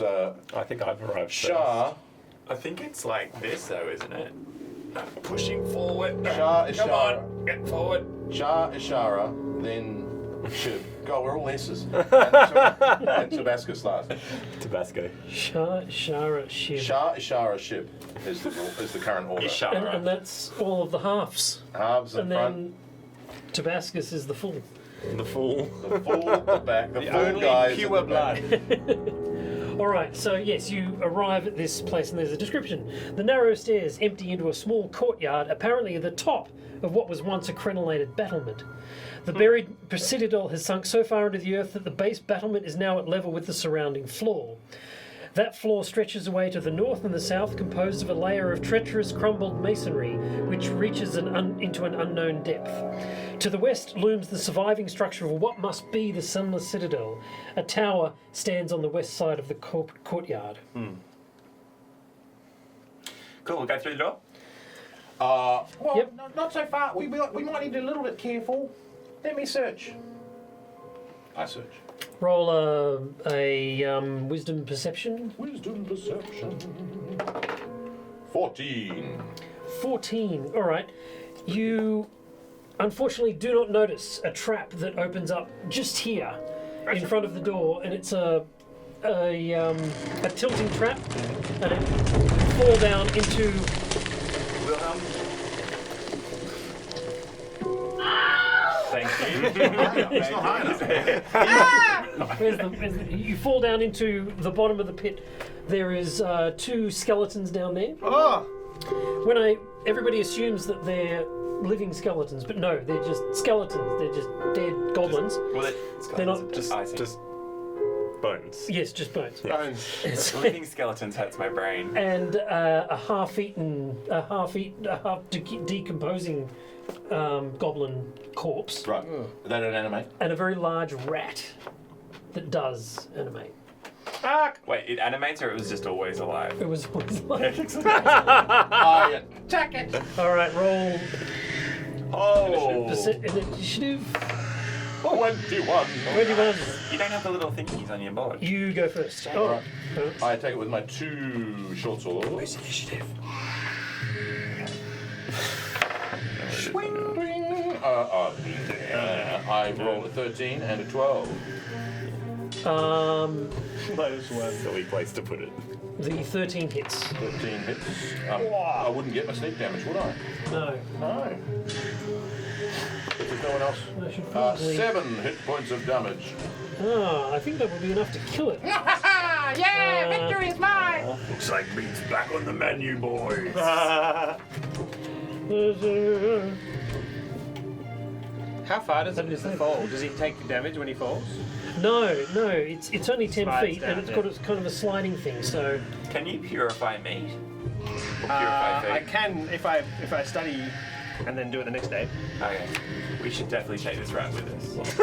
I think I've arrived Shah. I think it's like this though, isn't it? Pushing forward. Shah is Come Shara. on, get forward. Shah Ishara, then Shib. God, we're all S's. And Tabascus last. Tabasco. Shara Shiv. Shah Ishara Shib is the current order. Ishara. And that's all of the halves. Halves in And front, then Tabascus is the full. The fool. the full, the back, the full Only guy is in pure the back. blood. All right, so yes, you arrive at this place and there's a description. The narrow stairs empty into a small courtyard, apparently at the top of what was once a crenellated battlement. The buried citadel has sunk so far into the earth that the base battlement is now at level with the surrounding floor. That floor stretches away to the north and the south, composed of a layer of treacherous crumbled masonry, which reaches into an unknown depth. To the west looms the surviving structure of what must be the Sunless Citadel. A tower stands on the west side of the courtyard. Cool, we'll go through the door. Well, Yep. not so far. We might need to be a little bit careful. Let me search. I search. Roll a wisdom perception. Wisdom perception. 14. 14. All right. You unfortunately do not notice a trap that opens up just here in front of the door, and it's a tilting trap, and it fall down into. Wilhelm. Thank you. It's not high enough. You fall down into the bottom of the pit. There is 2 skeletons down there. Oh, Everybody assumes that they're living skeletons, but no, they're just skeletons. They're just dead goblins. Well, They're not- just icing. Just bones. Yes, just bones. bones. Living skeletons hurts my brain. And a half decomposing goblin corpse, Right. Is that an anime? and a very large rat that does animate. Wait, it animates or it was just always alive? It was always like. Yeah. Attack it. All right, roll Oh! initiative. 21. 21. You don't have the little thingies on your board. You go first. Oh, I take it with my 2 short swords. Initiative. I roll a 13 and a 12. Silly place to put it. the 13 hits. 13 hits. I wouldn't get my sneak damage, would I? No. No. If there's no one else. I should probably. 7 hit points of damage. Ah, I think that would be enough to kill it. Yeah, victory is mine. Looks like meat's back on the menu, boys. How far does it fall? Does he take damage when he falls? No, it's only 10 Slides feet, down, and it's yeah. got a kind of a sliding thing. So Can you purify meat? Or purify I food? can if I study and then do it the next day. Okay. We should definitely take this rat with us.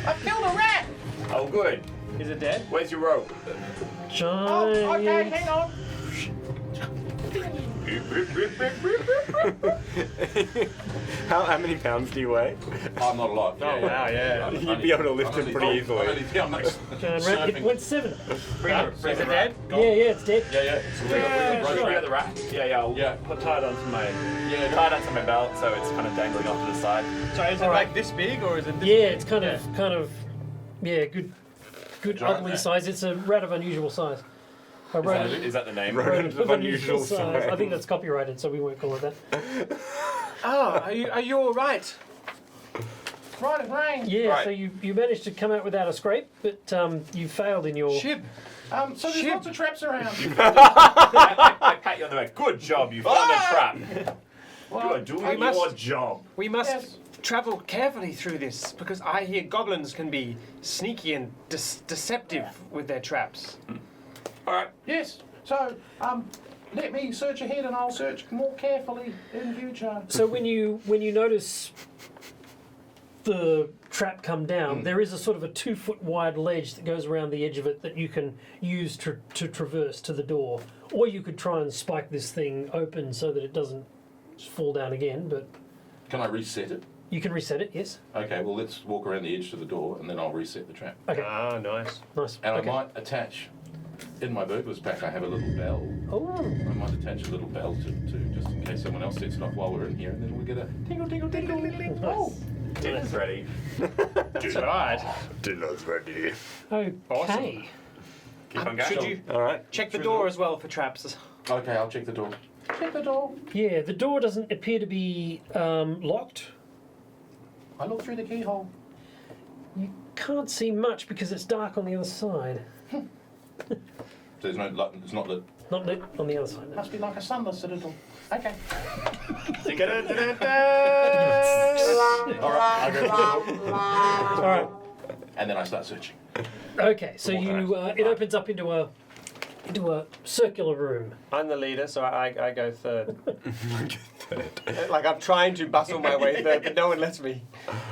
I've killed a rat! Oh, good. Is it dead? Where's your rope? Giant. Oh, okay, hang on. How many pounds do you weigh? I'm not a lot. Oh, wow, yeah. You'd be able to lift him pretty easily. Giant rat. It went 7. Is it dead? Yeah, it's dead. Yeah. So we got the rat. Yeah. I'll tie it onto my belt, so it's kind of dangling off to the side. So is it like this big or is it this Yeah, big? it's kind of, good Giant ugly rat. size. It's a rat of unusual size. A rat Is that the name? Rodent of unusual size. I think that's copyrighted, so we won't call it that. Oh, are you all right? Right of rain. Yeah, Right. so you managed to come out without a scrape, but you failed in your. Shib. So there's lots of traps around. I pat you on the back. Good job, you found a trap. You are doing we must- your job. We must Yes. travel carefully through this because I hear goblins can be sneaky and deceptive with their traps. All right. Yes. So, let me search ahead and I'll search more carefully in future. So when you notice the trap come down, there is a sort of a 2-foot wide ledge that goes around the edge of it that you can use to traverse to the door, or you could try and spike this thing open so that it doesn't fall down again. But Can I reset it? you can reset it. Yes. Okay, well, let's walk around the edge to the door and then I'll reset the trap. Okay. Ah, nice. Nice. And Okay. I might attach, in my burglar's pack, I have a little bell. Oh. I might attach a little bell to just in case someone else sets it off while we're in here, and then we'll get a tingle, tingle, tingle. Nice. Dinner's ready. That's right. Dinner's ready. Okay. Awesome. Keep on going. Should you All right. check the door as well for traps? Okay, I'll check the door. Check the door. Yeah, the door doesn't appear to be locked. I look through the keyhole. You can't see much because it's dark on the other side. There's no light, it's not lit. Not lit on the other side. No. Must be like a Sunless Citadel. Okay. Alright, I go to the door, All right. and then I start searching. Okay, so you it opens up into a circular room. I'm the leader, so I go third. Like I'm trying to bustle my way third, but no one lets me.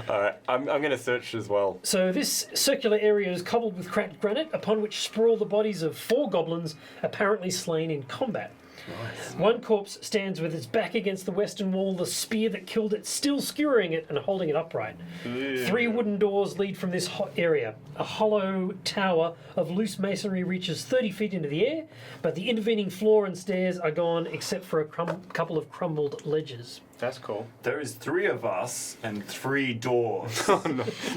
All right. I'm going to search as well. So this circular area is cobbled with cracked granite, upon which sprawl the bodies of 4 goblins apparently slain in combat. Nice. One corpse stands with its back against the western wall, the spear that killed it still skewering it and holding it upright. 3 wooden doors lead from this area. A hollow tower of loose masonry reaches 30 feet into the air, but the intervening floor and stairs are gone except for a couple of crumbled ledges. That's cool. There is 3 of us and 3 doors.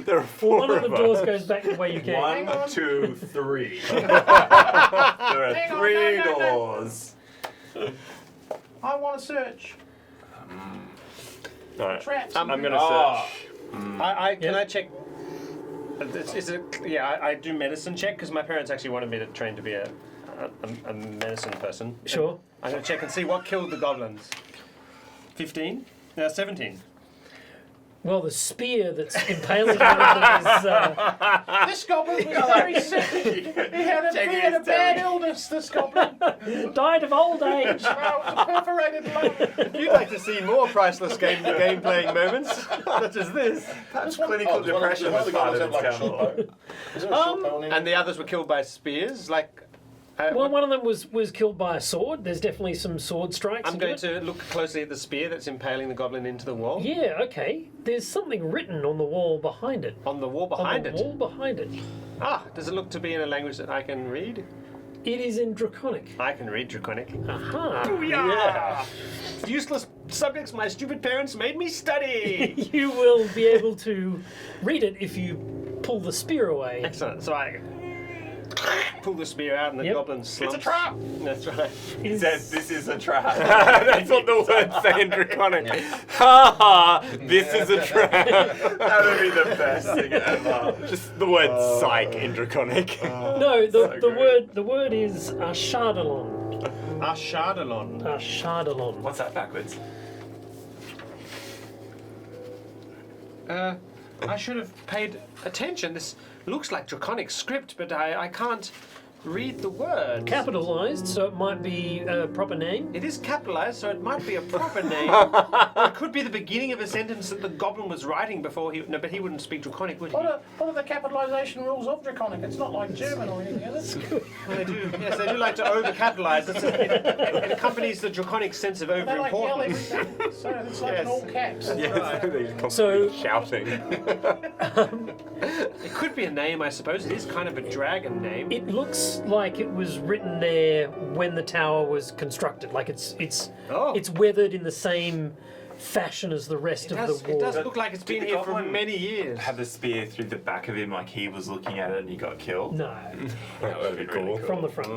There are 4 One of the doors goes back the way you came. 1, 2, 3. There are Hang on, 3 no. doors. I want to search. All right. Traps. I'm going to Oh. search. Can I check? Is it? Yeah, I do medicine check because my parents actually wanted me to train to be a medicine person. Sure. I'm gonna check and see what killed the goblins. 15? No, 17. Well, the spear that's impaling one of them is... This goblin was very sick. He had a bad illness, this goblin. died of old age. Well, it was a perforated lung. If you'd like to see more priceless game playing moments, such as this, Perhaps clinical depression was part of its downfall. Is there a short bow in and the others were killed by spears, like. Well, one of them was killed by a sword. There's definitely some sword strikes. I'm into going it. to look closely at the spear that's impaling the goblin into the wall. Yeah, okay. There's something written on the wall behind it. On the wall behind on it. the wall behind it. Ah, does it look to be in a language that I can read? It is in Draconic. I can read Draconic. Aha! Yeah. Useless subjects my stupid parents made me study. You will be able to read it if you pull the spear away. Excellent. So I pull the spear out and the Yep. goblin slumps. It's a trap! That's right. It says this is a trap. That's what the words say in Draconic. Ha ha! This is a trap. That would be the best thing ever. Just the word psych in Draconic. No, the word is Ashardalon. Ashardalon. Ashardalon. What's that backwards? I should have paid attention. This looks like Draconic script, but I can't read the word. Capitalized, so it might be a proper name. It is capitalized, so it might be a proper name. Or it could be the beginning of a sentence that the goblin was writing before he. No, but he wouldn't speak Draconic, would he? What are the capitalisation rules of Draconic? It's not like German or anything, is it? Well, they do. Yes, they do like to over-capitalize. It accompanies the Draconic sense of They like yell over-importance. everything, so it's like in all caps. So- shouting. It could be a name, I suppose. It is kind of a dragon name. It looks like it was written there when the tower was constructed. Like it's weathered in the same fashion as the rest of the It wall. does look like it's been Did the here for goblin many years. Have the spear through the back of him like he was looking at it and he got killed? No, That would be really cool. from the front.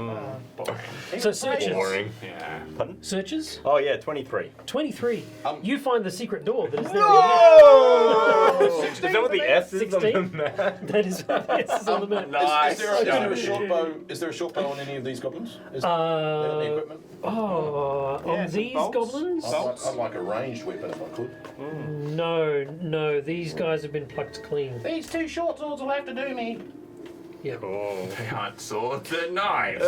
Boring. So searches. Boring. Yeah. Searches. Oh yeah, 23. 23. You find the secret door that is there. Oh! Is that what the S is on the 16? map? That is yes on the map. Nice. Is there a short bow? Is there a short bow on any of these goblins? Is there any equipment? On some these bolts. goblins? I'd like a ranged weapon if I could. No, these guys have been plucked clean. These two short swords will have to do me. Yeah. They aren't swords, they're knives.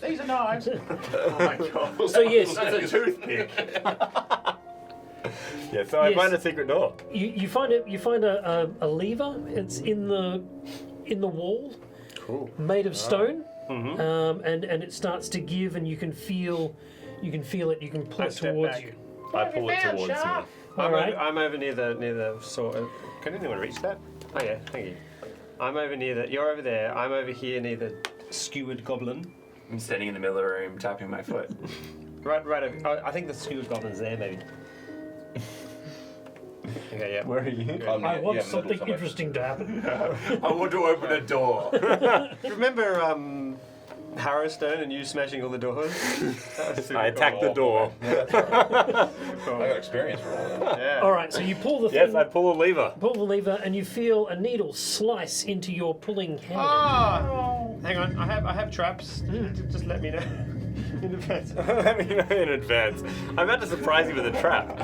These are knives. Oh my god. So yes, That's a toothpick. Yeah, so I Yes. find a secret door. you find a lever. It's in the wall, made of stone, and it starts to give, and you can feel it. You can pull it step towards back. you. I pull it towards me. I'm over near the sort of. Can anyone reach that? Oh yeah, thank you. I'm over near the. You're over there. I'm over here near the skewered goblin. I'm standing in the middle of the room tapping my foot. Right over. Oh, I think the skewered goblin's there, maybe. Okay, yeah. Where are you? I want something interesting to happen. I want to open a door. Remember Harrowstone and you smashing all the doors? That was super I attacked the cool. door. I got experience for all that. Yeah. All right, so you pull the Yes, thing, I pull a lever. pull the lever, and you feel a needle slice into your pulling hand. Ah! Hang on, I have traps. Just let me know in advance. Let me know in advance. I'm about to surprise you with a trap.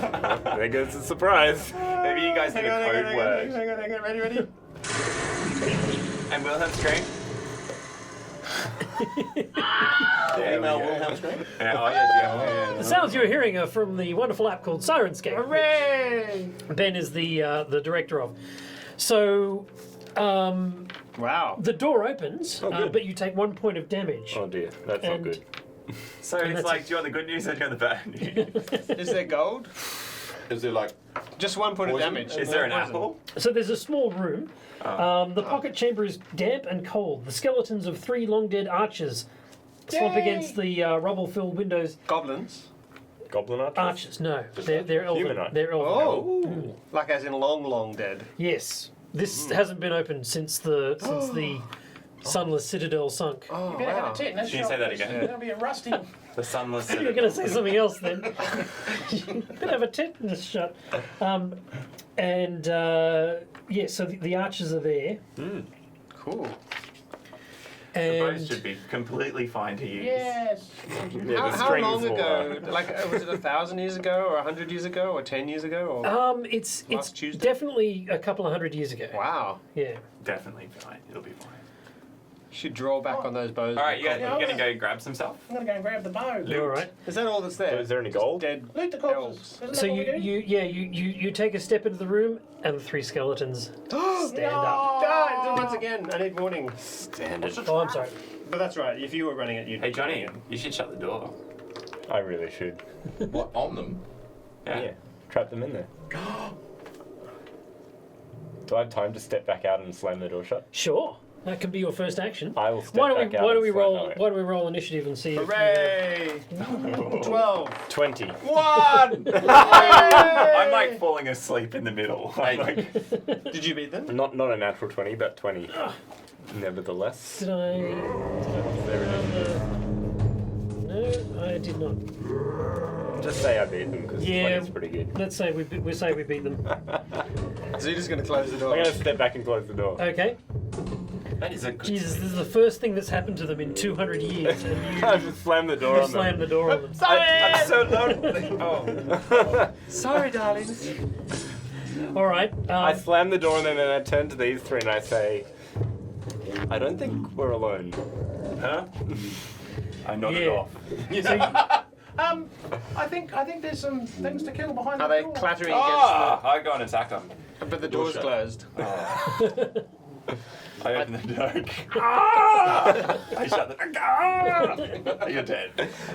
There goes the surprise. Maybe you guys need a code word. Hang on, ready? And Wilhelm scream. Email Wilhelm screen. Yeah, oh yeah. The sounds you're hearing are from the wonderful app called Sirenscape. Hooray! Ben is the director of. So Wow. the door opens, good. but you take 1 point of damage. Oh dear, that's not And- good. So it's that's like, it. do you want the good news or do you want the bad news? Is there gold? Is there like Just 1 point of Poison? damage. Is there an Poison. apple? So there's a small room. The pocket chamber is damp and cold. The skeletons of 3 long dead archers slump Yay! against the rubble-filled windows. Goblins? Goblin archers? Archers, no, they're elven. Human archers. They're elven. Oh! Like as in long dead. Yes, this hasn't been opened since the Sunless Citadel sunk. Oh, you better have a tetanus Can you shot. say that again? There's gonna be a rusty. The Sunless You're Citadel. going to say something else then. You could have a tetanus shot. Yeah, so the archers are there. Cool. The bows And should be completely fine to use. Yes. Yeah, How, the how strings long will, ago? Like, was it 1,000 years ago, or 100 years ago, or 10 years ago? Or... it's Last Tuesday? definitely a couple of 100 years ago. Wow. Yeah. Definitely fine. It'll be fine. Should draw back on those bows. All right, you guys, Yeah, you're gonna go grab some stuff. I'm gonna go and grab the bow. All right. Is that all that's there? Is there any Just gold? Dead Loot the elves. corpses. Isn't So that what we do? you take a step into the room, and the 3 skeletons stand up. Ah, once again, I need warning. Standard. Oh, I'm sorry. But that's right. If you were running it, you'd. Hey Johnny, you should shut the door. I really should. What on them? Yeah. Trap them in there. Do I have time to step back out and slam the door shut? Sure. That can be your first action. I will step Why don't back we out why don't and we slam- roll no, wait. why don't we roll initiative and see if Hooray! 12. 20. One! I'm like falling asleep in the middle. I'm like, Did you beat them? Not a natural 20, but 20. Nevertheless. Did I There it is. No, I did not. Just say I beat them because Yeah. 20's pretty good. Let's say we beat them. So you're just going to close the door? I'm going to step back and close the door. Okay. that is a good. Jesus, this is the first thing that's happened to them in 200 years, and you I just slammed the door on slammed the them. door on them. I'm so lonely. Oh. Sorry, darlings. All right. I slam the door on them and I turn to these 3 and I say, I don't think we're alone. Huh? I nodded Yeah. off. I think there's some things to kill behind Are the they door. clattering I go and attack them. But the door's closed. I open the door. I shut the door. You're dead.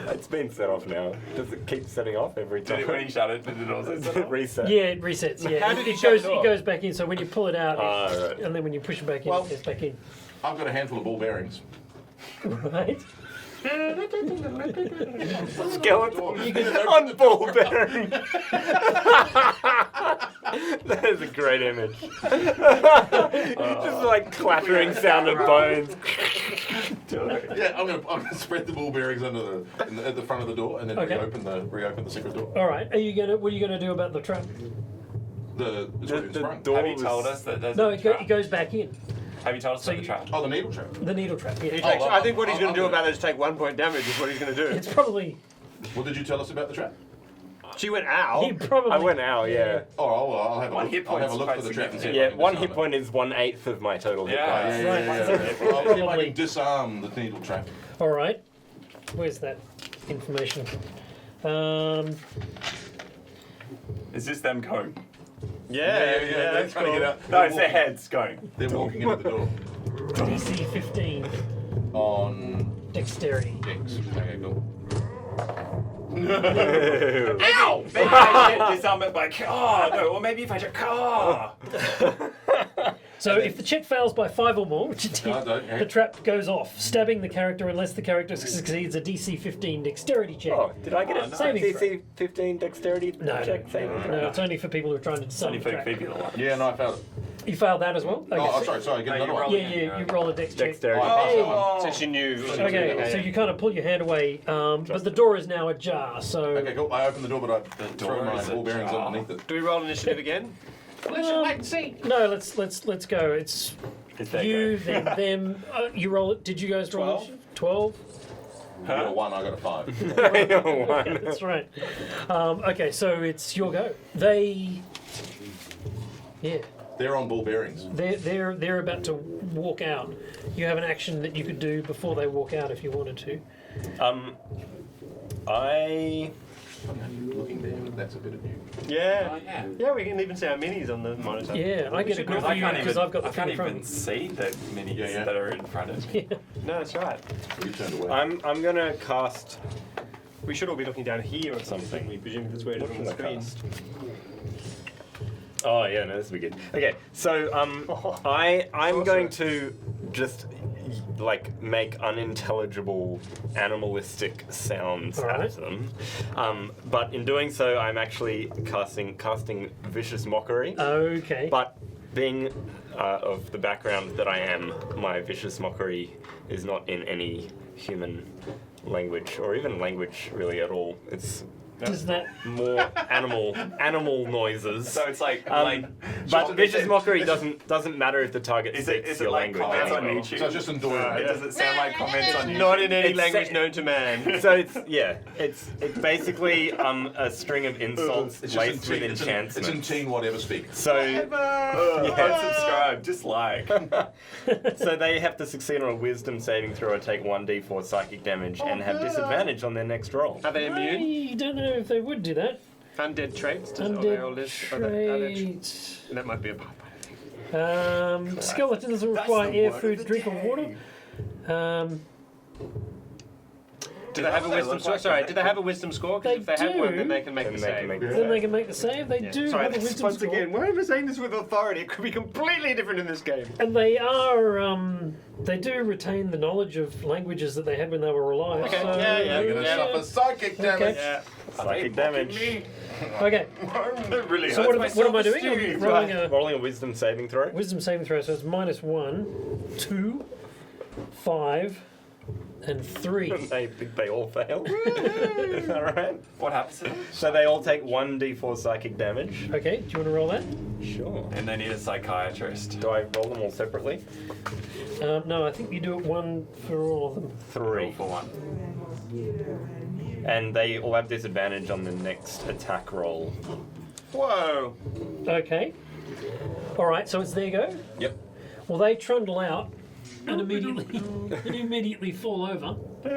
It's been set off now. Does it keep setting off every time? When you shut it, did it also set off? Reset. Yeah, it resets. Yeah, How did it you shut goes. it off? It goes back in. So when you pull it out, Right. and then when you push it back in, Well- it goes back in. I've got a handful of ball bearings. Right. Skeleton on ball bearing. That is a great image. Just like clattering sound of bones. Yeah, I'm gonna spread the ball bearings at the front of the door and then Okay. reopen the secret door. All right. What are you gonna do about the trap? The sprung. door Have you was- told us that there's No, a it trap? goes back in. Have you told us So about the you- trap? Oh, the needle trap. The needle trap. Yeah. I think what he's going to do I'll about it is take 1 point damage. Is what he's going to do. It's probably. What did you tell us about the trap? She went ow. He probably. I went out, yeah. Oh, well, I'll have a One look. hit I'll have a point's look quite for the trap and see if I Yeah, can one disarm hit it. point is 1/8 of my total hit Yeah. points. Yeah, Right, yeah, so yeah. Well, I'll see if I probably- can disarm the needle trap. All right. Where's that information? Is this them going? Yeah, They're trying to get out. No, it's their heads going. They're walking into the door. DC 15 On dexterity. Dex. Okay, cool. Ow! Maybe I should disarm it by car. No, or maybe if I should car. So if the check fails by 5 or more, which it I did, don't, yeah. the trap goes off, stabbing the character unless the character succeeds a DC 15 dexterity check. Oh, did I get a Saving DC 15 dexterity No, check? no, it's only for people who are trying to disarm Only the for trap. people that want. Yeah, no, I failed it. You failed that as well? Okay. Oh, sorry, get No, another you one. roll. Yeah, you roll a dex check. Dexterity. Oh, I passed that one. Since you knew. Okay, so you kind of pull your hand away, but the door is now ajar, so... Okay, cool. I open the door, but I throw door my is ball bearings ajar. underneath it. Do we roll initiative again? Let's wait and see. No, let's go. It's It's that you, guy. then them. You roll it. Did you guys roll 12? You got a 1, I got a 5. Okay, that's right. Okay, so it's your go. They're on ball bearings. They're about to walk out. You have an action that you could do before they walk out if you wanted to. Looking there, but that's a bit of you. Yeah. yeah. Yeah, we can even see our minis on the monitor. Yeah, I get a good I view can't because even. I've got the I can't thing in even front. see the minis Yeah. that are in front of me. No, that's right. You turned away. I'm gonna cast. We should all be looking down here or something. We presume that's where it is on the screen. Oh yeah, no, this will be good. Okay, so I'm going to just like make unintelligible animalistic sounds Alright. at them, but in doing so, I'm actually casting vicious mockery. Okay. But being of the background that I am, my vicious mockery is not in any human language or even language really at all. It's Does that? more animal noises. So it's like, But vicious mockery doesn't matter if the target Is speaks it your like language. comments on anyway. YouTube? So it's just enduring. Does it sound like comments on YouTube? Not in any It's language sa- known to man. So it's basically a string of insults It's laced just with it's in enchantments. teen whatever speak. So Unsubscribe, dislike. so they have to succeed on a wisdom saving throw or take 1d4 psychic damage and have disadvantage on their next roll. Are they immune? I don't know if they would do that. Undead traits? Are they all Undead list- are they- are they- traits. That might be a Pathfinder thing. Skeletons require air, food, drink, or water. Do they have a wisdom score? Sorry, do they have a wisdom score? Because if they have one, do. then they can make Then the they can save. make Then they can make the save. They do Sorry, have a that's wisdom once score. again, why am I saying this with authority? It could be completely different in this game. And they are, they do retain the knowledge of languages that they had when they were alive. Okay, so, yeah, You're gonna suffer psychic damage. Yeah. Psychic damage. Okay, Really so hurts what am I my doing? self-esteem. I'm rolling a Rolling a wisdom saving throw. wisdom saving throw, so it's -1, 2, 5, and 3. I think they all fail. Alright. What happens to them? So they all take 1d4 psychic damage. Okay, do you want to roll that? Sure. And they need a psychiatrist. Do I roll them all separately? No, I think you do it one for all of them. 3. For one. And they all have disadvantage on the next attack roll. Whoa. Okay. All right, so it's their go. Yep. Well, they trundle out and immediately fall over. Do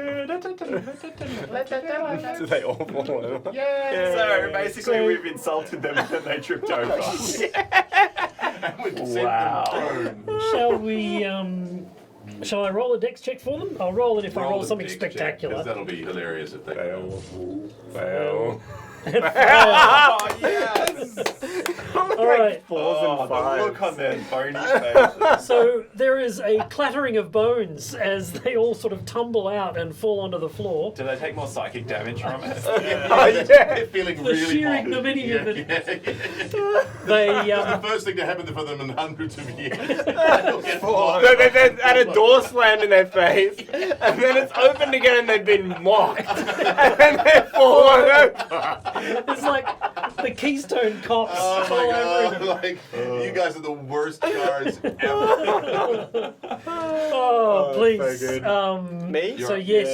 they all fall over? So basically, we've insulted them and then they tripped over. Wow. Shall I roll a dex check for them? I'll roll it if I roll something spectacular. Because that'll be hilarious if they fail. Fail. Oh, yes! All right. Oh, the look on their bony faces. So there is a clattering of bones as they all sort of tumble out and fall onto the floor. Do they take more psychic damage from it? They're feeling The really sheer hot. ignominy of it. It's They the first thing to happen for them in hundreds of years. They had a door slammed in their face, and then it's opened again and they've been mocked. And then they've fallen over. it's like the Keystone Cops Oh all my over god, like, you guys are the worst guards ever. Oh, please. so good. Me? So yes,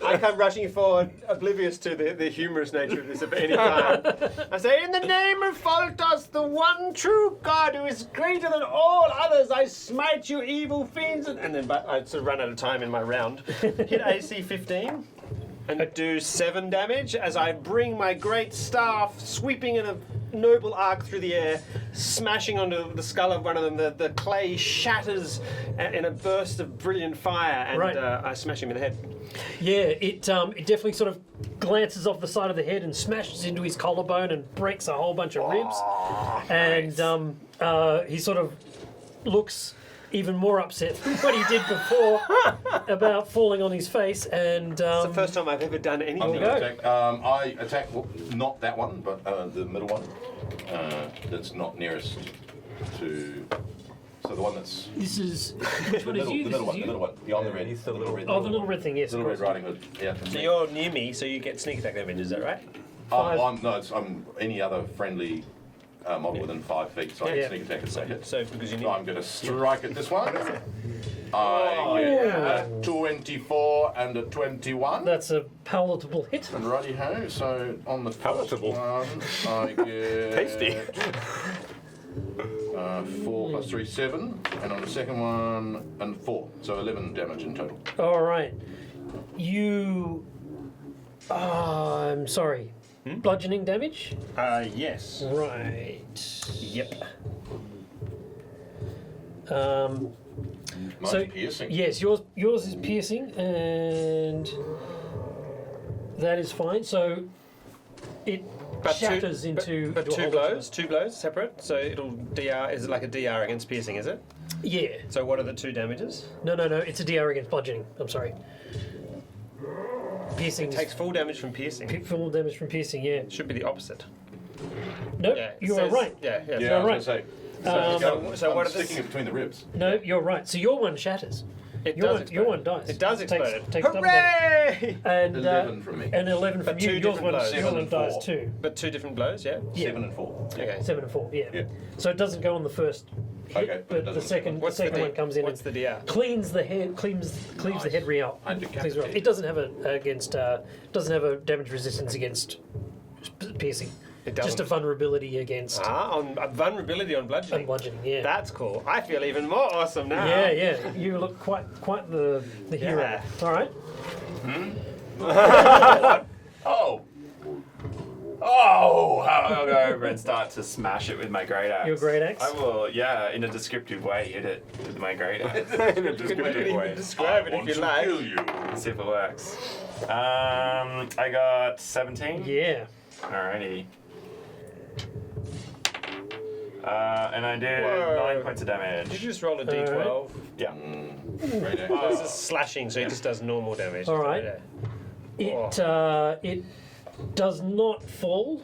you. I come rushing forward, oblivious to the humorous nature of this at any time. I say, in the name of Faltos, the one true God who is greater than all others, I smite you evil fiends. And then I sort of run out of time in my round. Hit AC 15. And do 7 damage as I bring my great staff sweeping in a noble arc through the air, smashing onto the skull of one of them. The clay shatters in a burst of brilliant fire, and Right. I smash him in the head. Yeah, it definitely sort of glances off the side of the head and smashes into his collarbone and breaks a whole bunch of ribs. And he sort of looks even more upset than what he did before about falling on his face. And It's the first time I've ever done I'm anything. going to attack. I attack, well, not that one, but the middle one. That's not nearest to. So the one that's. this is which one is you? The This middle is one, the you? middle one. The on the red. He's the little red. Oh, the little red thing. Yes. Little of Red course. Riding Hood. Yeah. So you're near me, so you get sneak attack damage, is that right? I'm any other friendly model within 5 feet, so I Yeah. can sneak attack and say it. So because you So need. I'm going to strike at this one. I get a 24 and a 21. That's a palatable hit. And righty ho, so on the first Palatable. one, I get Tasty. 4 plus 3, 7, and on the second one, and 4, so 11 damage in total. All right. You. I'm sorry. Bludgeoning damage? Yes. Right. Yep. Mine's So, piercing. yes, yours is piercing, and that is fine. So it shatters into But into a two whole bunch of- blows, 2 blows separate. So it'll DR. Is it like a DR against piercing? Is it? Yeah. So what are the 2 damages? No. It's a DR against bludgeoning. I'm sorry. Piercing Takes full damage from piercing. full damage from piercing. Yeah. Should be the opposite. Nope. Yeah. it You are says- right. Yeah. Yeah. Yeah, I was right. going to say. so I'm what are the sticking it between the ribs. No, you're right. So your one shatters. It Your does one, explode. your one dies. It does Takes explode. double damage. Hooray! And 11 from me. And 11 from But you. two Yours different one, blows. your 7 one and dies 4. too. But 2 different blows, yeah. Yeah. 7 and 4. Okay. 7 and 4. Yeah. Yeah. So it doesn't go on the first hit, Okay, but it but the doesn't- second What's the one comes in What's and the DR? cleans the head, cleaves the head out. I Cleans decapitate. it off. It doesn't have doesn't have a damage resistance against piercing. It Just a doesn't. vulnerability against On vulnerability on bludgeoning. bludgeoning. Yeah. That's cool. I feel even more awesome now. Yeah. You look quite the hero. Yeah. All right. Oh! Oh! I'll go over and start to smash it with my great axe. Your great axe? I will, in a descriptive way, hit it with my great axe. In a You can descriptive even way. describe it if you like. Kill you. See if it works. I got 17. Yeah. Alrighty. And I do Whoa. 9 points of damage. Did you just roll a d12? Yeah. Great axe. Oh, this is slashing, so it just does normal damage. All right. Yeah. It does not fall.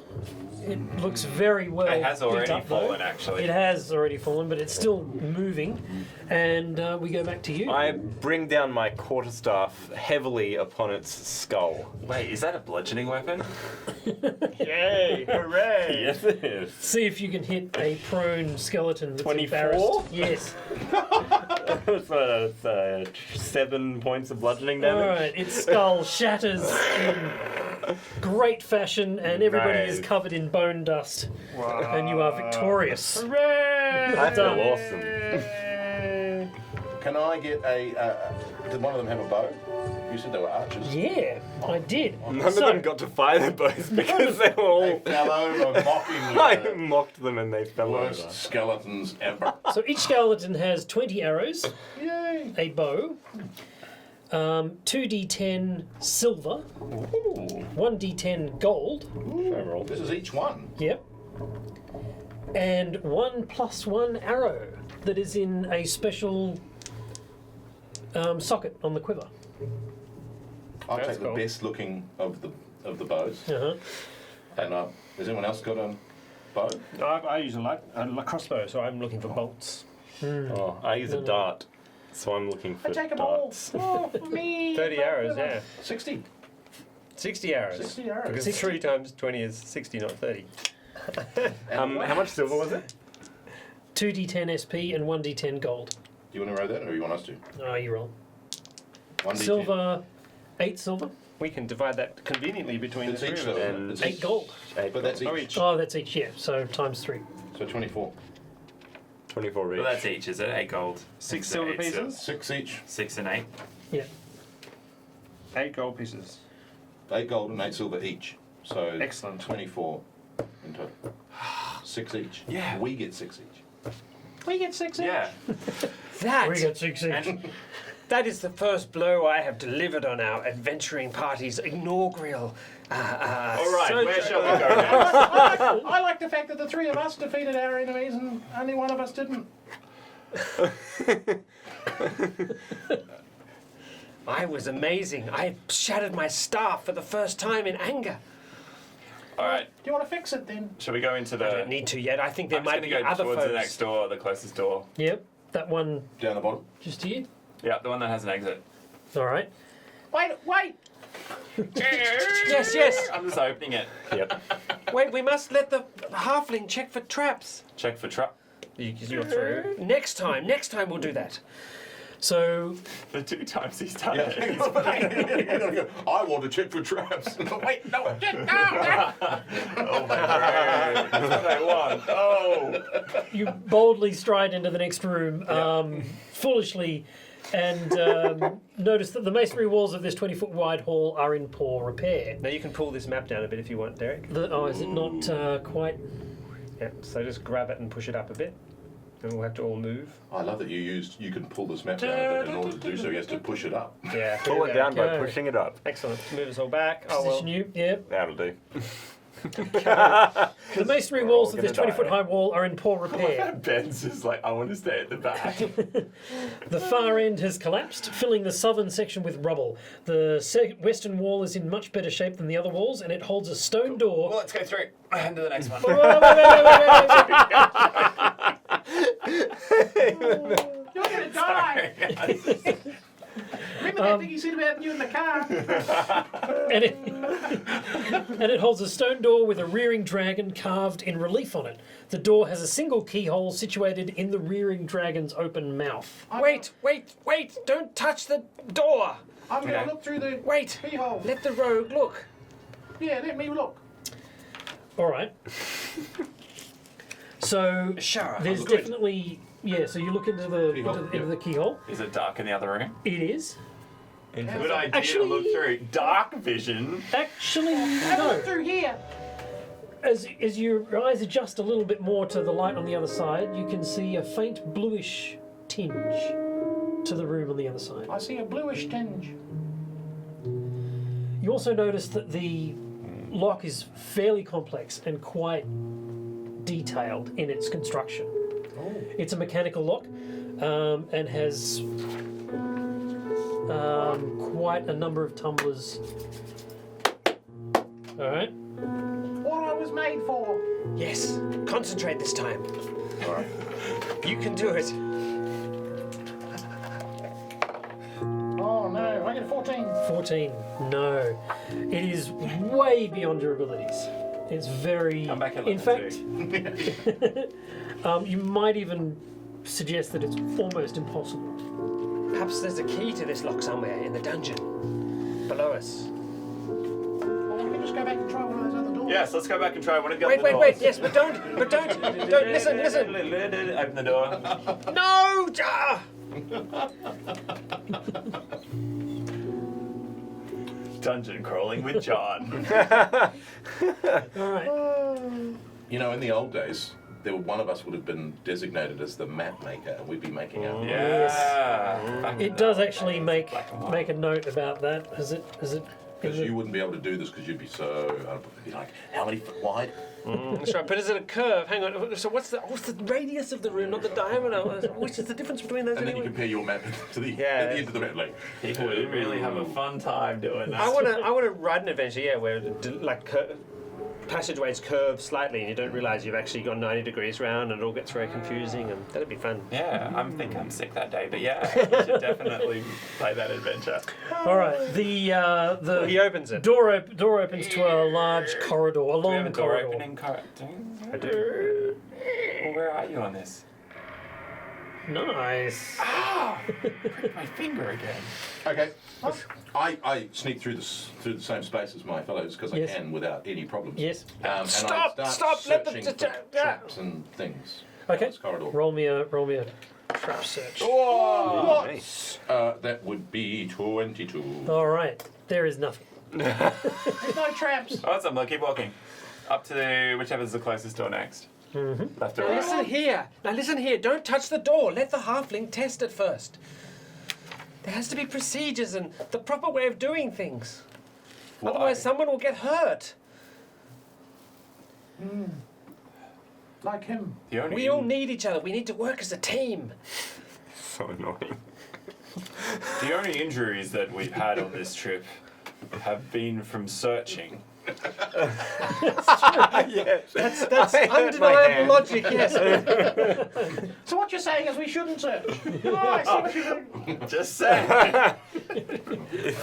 It looks very well. It has built already up, though. fallen, actually. It has already fallen, but it's still moving. And we go back to you. I bring down my quarterstaff heavily upon its skull. Wait, is that a bludgeoning weapon? Yay! Hooray! Yes, it is. See if you can hit a prone skeleton that's 24? embarrassed. Yes. It's 7 points of bludgeoning damage. All right. Its skull shatters in great fashion, and everybody is Nice. covered in bone dust. And you are victorious. Hooray! I feel awesome. Can I get did one of them have a bow? You said they were archers. Yeah, I did. None of them got to fire their bows because they were all. They fell over mocking I mocked them and they fell worst over. skeletons ever. So each skeleton has 20 arrows, Yay! a bow, 2d10 silver, 1d10 gold, This is each one. yep, and 1+1 arrow that is in a special socket on the quiver. I'll That's take the cool. best looking of the bows. Uh-huh. And has anyone else got a bow? I use a crossbow, so I'm looking for bolts. Oh, I use a dart, so I'm looking for I take them all. darts. Oh, for me. 30 arrows, yeah. 60. 60 arrows. 60 arrows. Because 3 times 20 is 60, not 30. How much silver was it? 2d10 SP and 1d10 gold. Do you want to roll that, or you want us to? Oh, you roll. 1d10. Silver, 8 silver, We can divide that conveniently between It's the each three of though. us. And- It's 8 each. gold. But that's each. Oh, each. Oh, that's each, yeah, so times 3. So 24. 24 each. Well, that's each, is it? 8 gold. 6 Is it silver 8 silver? pieces. 6 each. 6 and 8. Yeah. 8 gold pieces. 8 gold and 8 silver each. So Excellent. 24 in total. 6 each. Yeah. We get 6 each. We get 6 each. Yeah. That, We got 6 each. And that is the first blow I have delivered on our adventuring party's inaugural. all right, search- where shall we go next? I like the fact that the 3 of us defeated our enemies and only one of us didn't. I was amazing. I shattered my staff for the first time in anger. All right, Do you want to fix it then? shall we go into the? I don't need to yet. I think there I'm just might going be to go other towards foes. the next door, the closest door. Yep, that one Down the bottom. just here. Yeah, the one that has an exit. All right. Wait! Yes, yes. I'm just opening it. Yep. Wait, we must let the halfling check for traps. Check for trap. You're through. Next time we'll do that. So, The 2 times he's done Yeah. it. I want to check for traps. Wait, no! Oh my god. That's what I want. Oh. you boldly stride into the next room, foolishly, and notice that the masonry walls of this 20-foot wide hall are in poor repair. Now you can pull this map down a bit if you want, Derek. Is it not quite... Yeah, so just grab it and push it up a bit. And we'll have to all move. I love that you can pull this map down a bit in order to do so. He has to push it up. Yeah. Pull it down by Go. pushing it up. Excellent. Move us all back. Oh, well. Position you, yep. That'll do. The masonry We're walls all of this gonna 20-foot die. high wall are in poor repair. Ben's just like, I want to stay at the back. The far end has collapsed, filling the southern section with rubble. The western wall is in much better shape than the other walls, and it holds a stone door. Well, let's go through. And to the next one. You're gonna die! Remember that thing you said about you in the car? and it holds a stone door with a rearing dragon carved in relief on it. The door has a single keyhole situated in the rearing dragon's open mouth. Wait! Don't touch the door! I'm gonna Okay. look through the Wait! keyhole. Let the rogue look. Yeah, let me look. All right. So Shara. there's good. definitely so you look into the Keyhole, into the keyhole. Is it dark in the other room? It is Good idea Actually- to look through. Dark vision. actually Have a no. look through here. As your eyes adjust a little bit more to the light on the other side, you can see a faint bluish tinge to the room on the other side. I see a bluish tinge. You also notice that the lock is fairly complex and quite detailed in its construction. It's a mechanical lock and has quite a number of tumblers. All right. What I was made for. Yes. Concentrate this time. All right. You can do it. Oh no, I get a 14. 14. No. It is way beyond your abilities. It's very. I'm back at in level fact, you might even suggest that it's almost impossible. Perhaps there's a key to this lock somewhere in the dungeon. Below us. Well, we can just go back and try one of those other doors. Yes, let's go back and try one of the Wait, other wait, doors. yes, but don't, listen. Open the door. No! Dungeon crawling with John. All right. You know, in the old days, one of us would have been designated as the map maker, and we'd be making our. Yeah. It does actually make a note about that. Is it? Because you wouldn't be able to do this because you'd be so. You'd be like, how many foot wide? That's right. But is it a curve? Hang on. So what's the radius of the room, not the diameter? Which is the difference between those? And then you anyway? compare your map to the at the end of the map, like. People would really have a fun time doing that. I want to ride an adventure, yeah, where passageways curve slightly and you don't realise you've actually gone 90 degrees round and it all gets very confusing, and that'd be fun. Yeah, I think I'm sick that day, but yeah, we should definitely play that adventure. All right. He opens it. Door opens to a large corridor, a Do we have long a door corridor. opening corridor? I do. Well, where are you on this? Nice. Ah! Pricked my finger again. Okay. I sneak through the same space as my fellows because I Yes. can without any problems. Yes. And Stop, I stop, start let them searching for traps and things. Okay. This corridor. Roll me a trap search. Whoa! Nice. That would be 22. All right. There is nothing. There's no traps. Awesome, we'll keep walking. Up to whichever's the closest door next. Mm-hmm. Left or Now right? listen here. Don't touch the door. Let the halfling test it first. There has to be procedures and the proper way of doing things. Why? Otherwise, someone will get hurt. Like him. The only We all need each other. We need to work as a team. So annoying. The only injuries that we've had on this trip have been from searching. Yes. That's I hurt my undeniable hand. logic, yes. So what you're saying is we shouldn't search. Oh, I see what you're doing. Just saying. I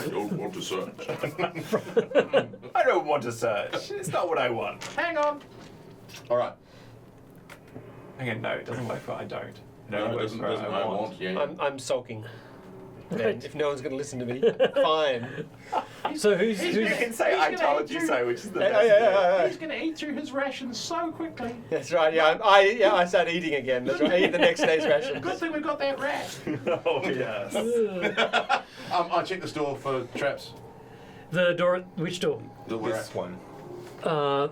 don't want to search. I don't want to search. It's not what I want. Hang on. All right. Hang on, no, it doesn't work for I don't. No, it works doesn't. for I want. Yeah. I'm sulking. Right. And if no one's going to listen to me, fine. So who's You can say He's I gonna told eat you you. so, which is the best. He's going to eat through his rations so quickly. That's right. Yeah, I start eating again. That's right. I eat the next day's rations. Good thing we got that rat. Oh yes. I check this door for traps. the door? Which door? That we're This at. one.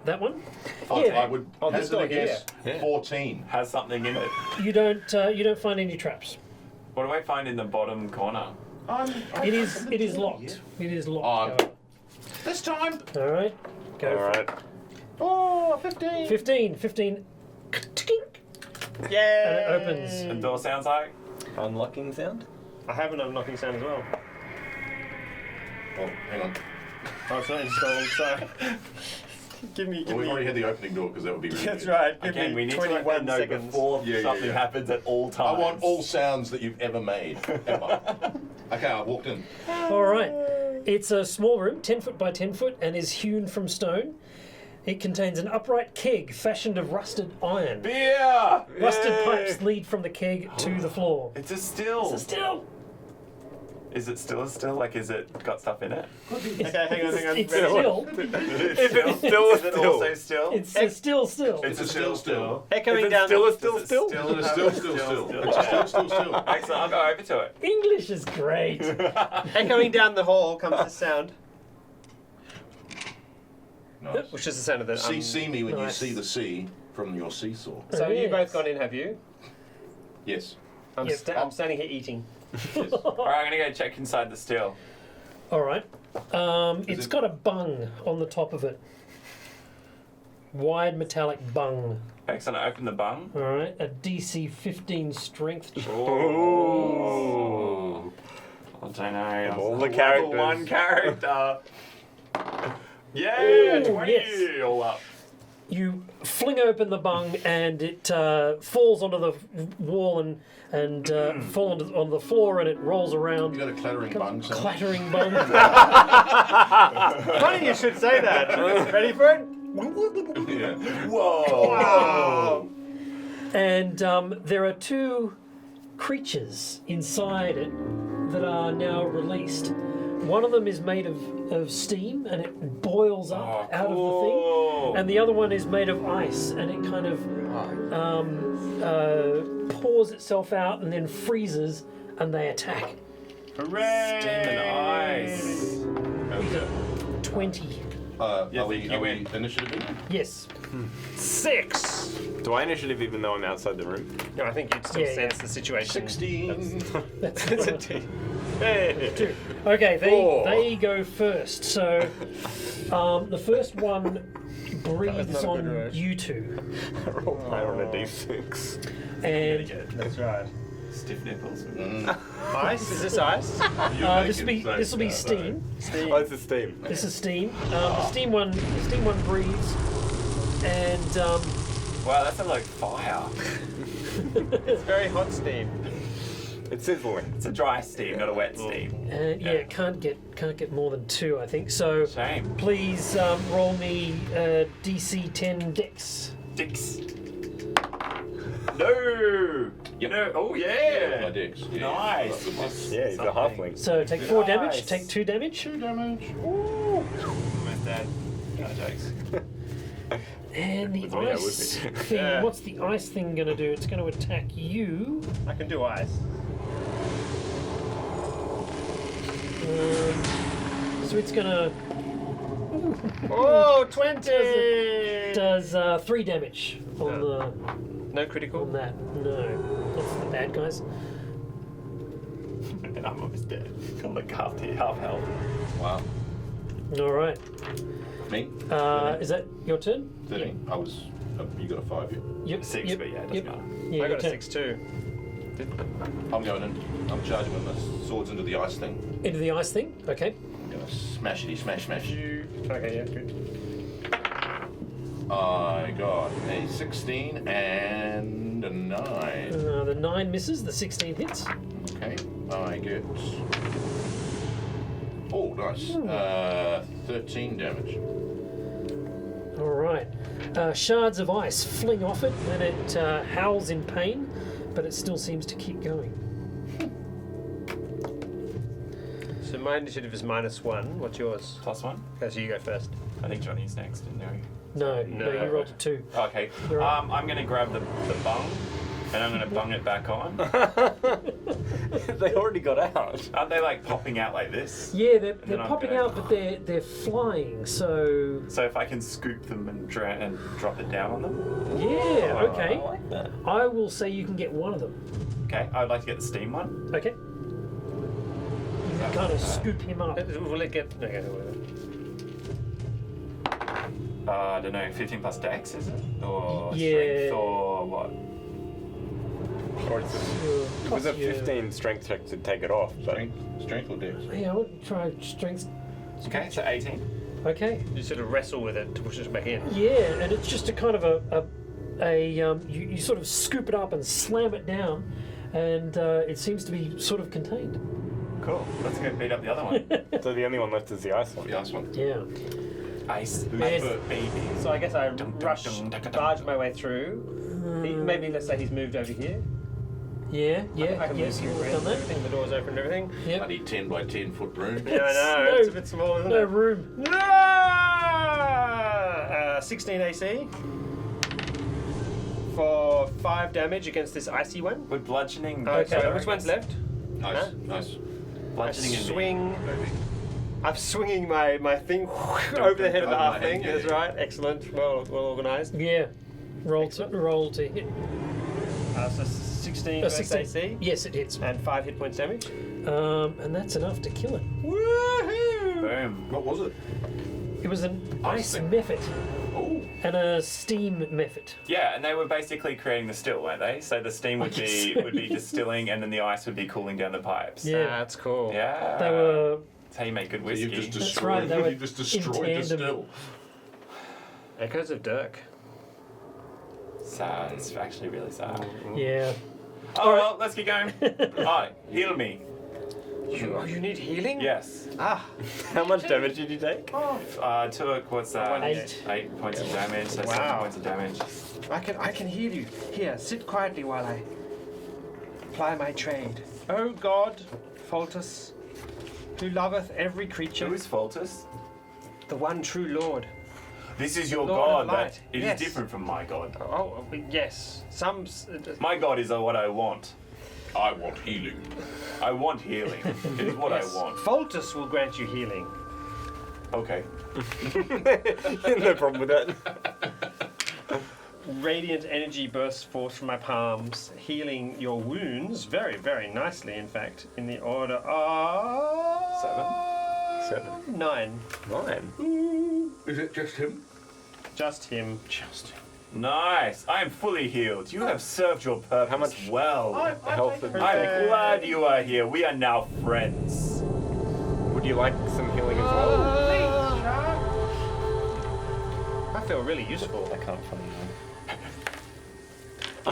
That one. I would Oh, this hazard door a guess. here. Yeah. 14. Has something in it. You don't find any traps. What do I find in the bottom corner? It is locked. It is locked. This time. All right. Go. All for it. right. Oh, 15. 15. Yeah. And it opens. The door sounds like? Unlocking sound. I have an unlocking sound as well. Oh, hang on. Oh, it's not installed, so... give Well, me... we've already had the opening door because that would be really That's good. right. Give Again, we me need to let 21 them know seconds. before Yeah, something yeah. happens at all I times. want all sounds that you've ever made. Ever. Okay, I walked in. All right. It's a small room, 10 foot by 10 foot, and is hewn from stone. It contains an upright keg fashioned of rusted iron. Beer! Rusted Yay! pipes lead from the keg to the floor. It's a still. Still. Is it still a still? Like, is it got stuff in it? Okay, hang on. It's still. If it's still, is it also still? It's a still. It's a still. Echoing Is it down still the... a still? It's still. It's still. Excellent, I'll go over to it. English is great. Echoing down the hall comes the sound, Nice. which is the sound of the... See me when Nice. you see the sea from your seesaw. So you Yes. both got in, have you? Yes. I'm, Yep. I'm standing here eating. Yes. Alright, I'm gonna go check inside the still. All right. It's it- got a bung on the top of it. Wide metallic bung. Excellent, I open the bung. All right. A DC 15 strength check. Oh. I don't know. Of all I'm the a characters. level 1 character. Yeah, Ooh, 20 yes. all up. You fling open the bung and it falls onto the wall and falls on the floor and it rolls You around. got a clattering bung. Sam? Clattering bung. Funny you should say that. Ready for it? Yeah. Whoa! And there are two creatures inside it that are now released. One of them is made of steam and it boils up out of the thing. And the other one is made of ice and it kind of pours itself out and then freezes and they attack. Hooray! Steam and ice. 20. Are Yeah, we you win. initiative in? Yes. 6. Do I initiative even though I'm outside the room? No, I think you'd still Yeah, sense the situation. 16. That's It's a T. Hey. 2. Okay, Four. they go first. So the first one breathes not a good on roll. you two. Roll play on a D6. And That's right. Stiff nipples. Ice? Is this ice? this will be steam. Oh, it's a steam. This is steam. The steam one breathes, and Wow, that sounds like fire. It's very hot steam. It's sizzling. It's a dry steam, not a wet steam. yeah, can't get more than 2, I think. So Shame. please roll me DC 10 Dex. Dicks. No! Yep. No. Oh, My yeah! dicks. Yeah. Nice. Yeah, he's a halfling. So take 4 damage. Nice. Take 2 damage. 2 damage. Almost dead. No jokes. And the Oh, yeah, it would ice be. thing. Yeah. What's the ice thing gonna do? It's gonna attack you. I can do ice. So it's gonna Oh, 20! does 3 damage on the No critical? on that. No, that's the bad guys. And I'm almost dead. Got like half health. Wow. All right. Me? Is that your turn? 30. I was. You got a 5 here. Yep. 6, yep, but yeah, it doesn't yep. matter. Yeah, I your got a turn. 6 too. I'm going in. I'm charging with my swords into the ice thing. Into the ice thing. Okay. I'm going to smash. Okay, yeah, good. I got a 16 and a 9. The 9 misses. The 16 hits. Okay. I get. Oh, nice. 13 damage. All right. Shards of ice fling off it, and it howls in pain, but it still seems to keep going. So my initiative is -1. What's yours? +1. Okay, so you go first. I think Johnny's next, didn't he? No, No. you rolled a 2. Okay. You're right. I'm going to grab the bung, and I'm going to bung it back on. They already got out. Aren't they like popping out like this? Yeah, they're then I'm popping gonna- out, but they're flying. So So if I can scoop them and drop it down on them? yeah, I okay. like that. I will say you can get one of them. Okay, I'd like to get the steam one. Okay. You can kind of scoop him up. Will it get. Okay, whatever. I don't know, 15 plus dex, is it? Or Yeah. strength, or what? Or it's it was a 15 strength check to take it off, but Strength or dex? Yeah, I would try strength. Okay, so 18. Okay. You sort of wrestle with it to push it back in. Yeah, and it's just a kind of you sort of scoop it up and slam it down, and it seems to be sort of contained. Cool, let's go beat up the other one. so the only one left is the ice one. The ice one. Yeah. Ice, Yes. baby. So I guess I Dum, dum, rush, dum, dum, dum, barge dum. my way through. Maybe let's say he's moved over here. Yeah. I can Yes, move you've you around done that. everything. The door's open and everything. Yep. Bloody 10 by 10 foot room. Yeah, I know. No- It's a bit small, isn't No it? room. No! 16 AC for 5 damage against this icy one. With bludgeoning. Okay, which one's left? Nice, Huh? nice. Bludgeoning and Swing. I'm swinging my thing over the head of the Oh, my halfling. head, That's yeah. right. Excellent. Well organised. Yeah. Roll to hit. So 16 versus 16. AC Yes, it hits. and 5 hit points damage. And that's enough to kill it. Woohoo! Boom. What was it? It was an ice thing. method Oh, and a steam method. Yeah, and they were basically creating the still, weren't they? So the steam would be distilling, and then the ice would be cooling down the pipes. Yeah. That's cool. Yeah. They were. That's how you make good so whiskey. you've just That's destroyed. right, they were You just destroyed the in tandem. still. Echoes of Dirk. Sad. It's actually really sad. Yeah. Oh, well, let's keep going. Oh, heal me. You need healing? Yes. Ah. How much damage did you take? Took, what's that? 8. 8 points of damage, so 7 Wow. points of damage. I can heal you. Here, sit quietly while I ply my trade. O God, Faltus, who loveth every creature, Who is Faltus? the one true Lord. This is your Lord god. of That light. it is Yes. different from my god. Oh, yes. Some. My god is what I want. I want healing. I want healing. It is what I want. Foltus will grant you healing. Okay. No problem with that. Radiant energy bursts forth from my palms, healing your wounds very, very nicely, in fact, in the order of... 7. 9. 9. Is it just him? Just him. Nice. I am fully healed. You have served your purpose How much well. health I'm glad you are here. We are now friends. would you like some healing as well? I feel really useful. I can't find one.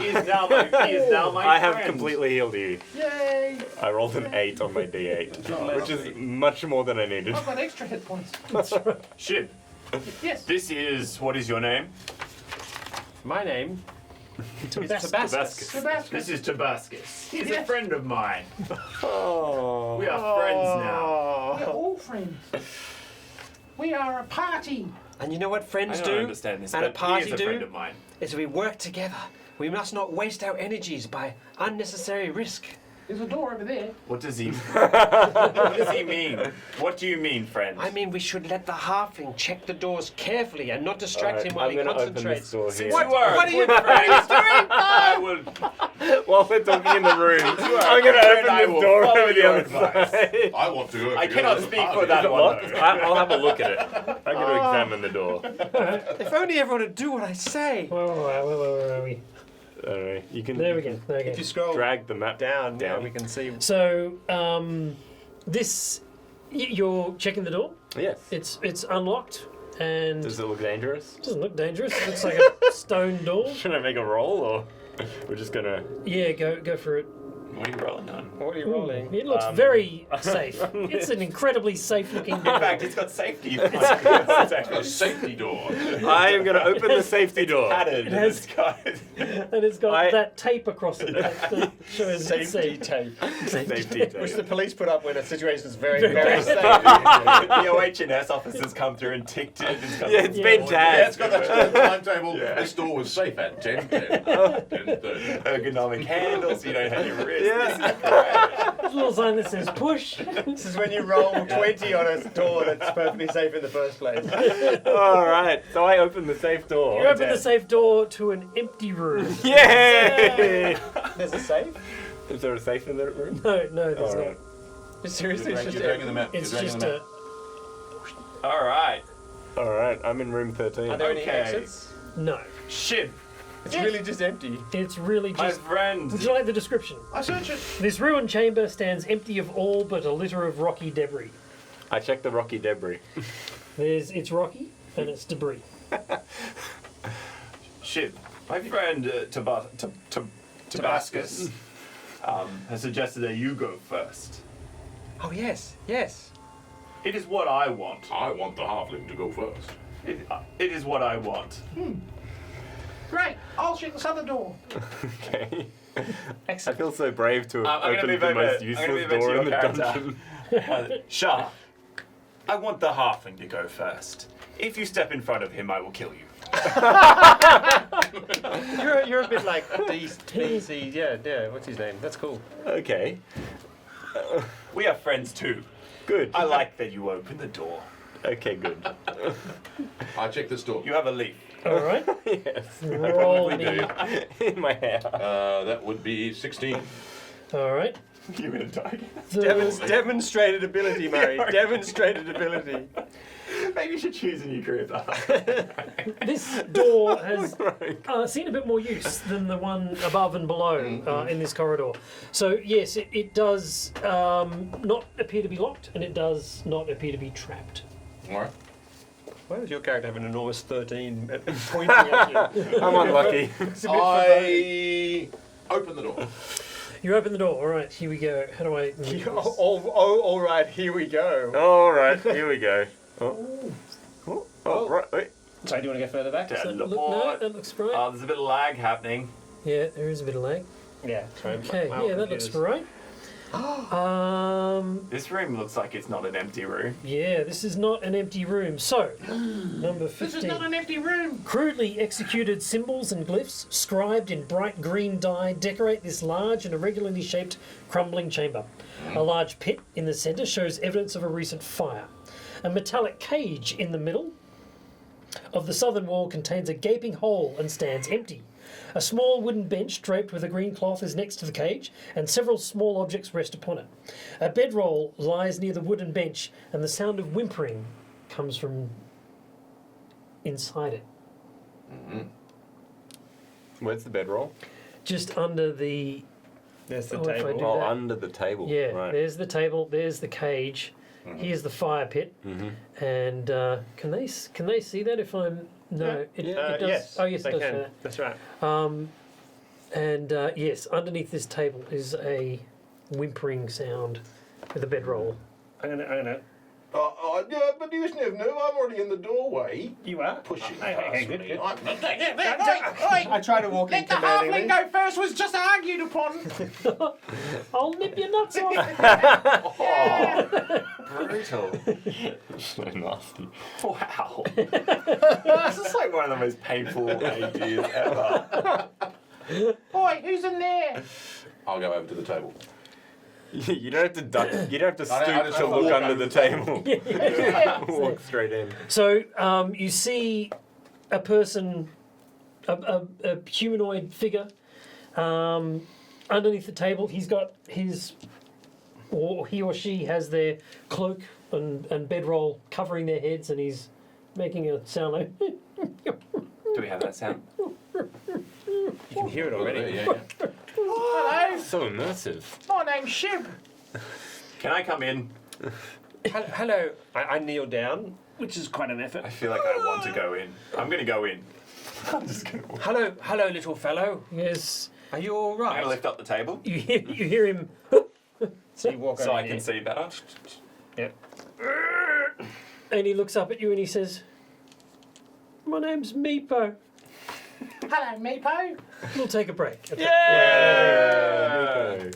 He is now my I have friend. completely healed you. Yay! I rolled an 8 on my d8, which is much more than I needed. I've got extra hit points. Shit. Yes. This is, what is your name? My name is Tabascus. Tabascus. This is Tabascus. He's a Yes. friend of mine. Oh. We are friends now. We're all friends. We are a party. And you know what I friends don't do understand this, and a but party he is a do? friend of mine. Is we work together. We must not waste our energies by unnecessary risk. There's a door over there. What does he What does he mean? What do you mean, friend? I mean, we should let the halfling check the doors carefully and not distract him while I'm he gonna open concentrates. this door here. What What are you friends? I will. While we're talking in the room, I'm gonna friend, I open will this door follow over the your other advice. side. I want to go. I together cannot as a speak party. for that one. What? though. I'll have a look at it. I'm gonna examine the door. If only everyone would do what I say. Where are we? Alright, you can There we go. There we If you go. scroll drag the map down, yeah, down. we can see. So, this, you're checking the door. Yes. It's unlocked and Does it look dangerous? doesn't look dangerous. It looks like a stone door. Should I make a roll or we're just gonna? Yeah, go for it. What are you rolling on? What are you rolling? It looks very safe. It's an incredibly safe looking door. In fact, it's got safety. A safety door. I am gonna open the safety door. Padded. It has- and it's got I- that tape across it that shows it's safe. tape. Safety tape. Which the police put up when a situation is very, Very very safe. The OH&S officers come through and ticked it. Yeah, it's been Yeah, tagged. it's got that timetable. This door was safe at 10:10. 10:30. Ergonomic handles, you don't have your wrist. Yeah. There's a little sign that says push. This is when you roll 20 on a door that's perfectly safe in the first place. Alright, so I open the safe door. You open the safe door to an empty room. Yay! There's a safe? Is there a safe in that room? No, there's Alright. Seriously, it's You're just dragging the map. not. It's You're dragging just the a map. All right. Alright, I'm in room 13. Are there any Okay. exits? no. Shit. It's really just empty. It's really My just. friend. Would you like the description? I search it. This ruined chamber stands empty of all but a litter of rocky debris. I checked the rocky debris. It's rocky and it's debris. Shit. My friend Tabascus has suggested that you go first. Oh, yes, yes. It is what I want. I want the halfling to go first. It is what I want. Great. I'll check this other door. Okay. I feel so brave to have I'm gonna opened move the over- most I'm useless gonna move over door to in the your character. dungeon. Shah, I want the halfling to go first. If you step in front of him, I will kill you. You're a bit like DC, yeah, what's his name? That's cool. Okay, We are friends too. good. I like that you open the door. Okay, good. I check this door. You have a leaf. Alright? Yes, Roll we me. do. In my hair. That would be 16. Alright. You're gonna die. Demonstrated ability, Murray. Demonstrated ability. Maybe you should choose a new career path. This door has seen a bit more use than the one above and below in this corridor. So yes, it does not appear to be locked, and it does not appear to be trapped. Alright. Why does your character have an enormous 13 pointing at you? I'm unlucky. I open the door. You open the door. All right, here we go. How do I? move this? All right, here we go. Alright, here we go. Oh, right, wait. Sorry, do you want to go further back? Does that look, no, that looks right. There's a bit of lag happening. Yeah, there is a bit of lag. Yeah, sorry. Okay, my yeah, that looks computer's- right. This room looks like it's not an empty room. Yeah, this is not an empty room. So, number 15. This is not an empty room. Crudely executed symbols and glyphs, scribed in bright green dye, decorate this large and irregularly shaped crumbling chamber. A large pit in the centre shows evidence of a recent fire. A metallic cage in the middle of the southern wall contains a gaping hole and stands empty. A small wooden bench draped with a green cloth is next to the cage, and several small objects rest upon it. A bedroll lies near the wooden bench, and the sound of whimpering comes from inside it. Where's the bedroll? Just under the... There's the if I table. do Oh, that. under the table. Yeah, Right. there's the table, there's the cage, here's the fire pit, and can they see that if I'm... No, it does. Yes. Oh, yes, they it does can. show that. That's right. And yes, underneath this table is a whimpering sound with a bedroll. I'm gonna. Yeah, but you never know. I'm already in the doorway. You are Pushing Okay, past good, me. good. I'm- I try to walk in Let the halfling commandingly. go first was just argued upon. I'll nip your nuts off! Brutal. So nasty. Wow. This is like one of the most painful ideas ever. Boy, who's in there? I'll go over to the table. You don't have to duck. You don't have to I stoop just to walk look under over the the table. Walk straight in. So you see a person, a humanoid figure, underneath the table. He's got his, or he or she has their cloak and bedroll covering their heads, and he's making a sound like. Do we have that sound? You can hear it already. Yeah. Hello, So immersive. my name's Shib. Can I come in? Hello. I kneel down, which is quite an effort. I feel like I want to go in. I'm going to go in. I'm just going to Hello, little fellow. Yes, Are you all I'm going right? to lift up the table you hear him. So you walk so over I can here. see better. Yep. And he looks up at you and he says, "My name's Meepo. Hello, Meepo. We'll take a break." Yeah.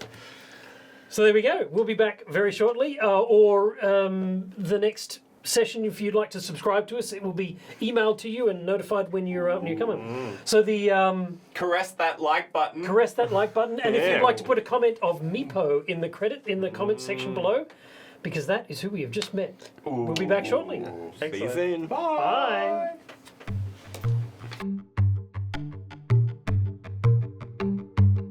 So there we go. We'll be back very shortly, or the next session. If you'd like to subscribe to us, it will be emailed to you and notified when you're coming. So the Caress that like button. caress that like button, and if Yeah. you'd like to put a comment of Meepo in the comment section below, because that is who we have just met. We'll be back shortly. See you soon. Bye.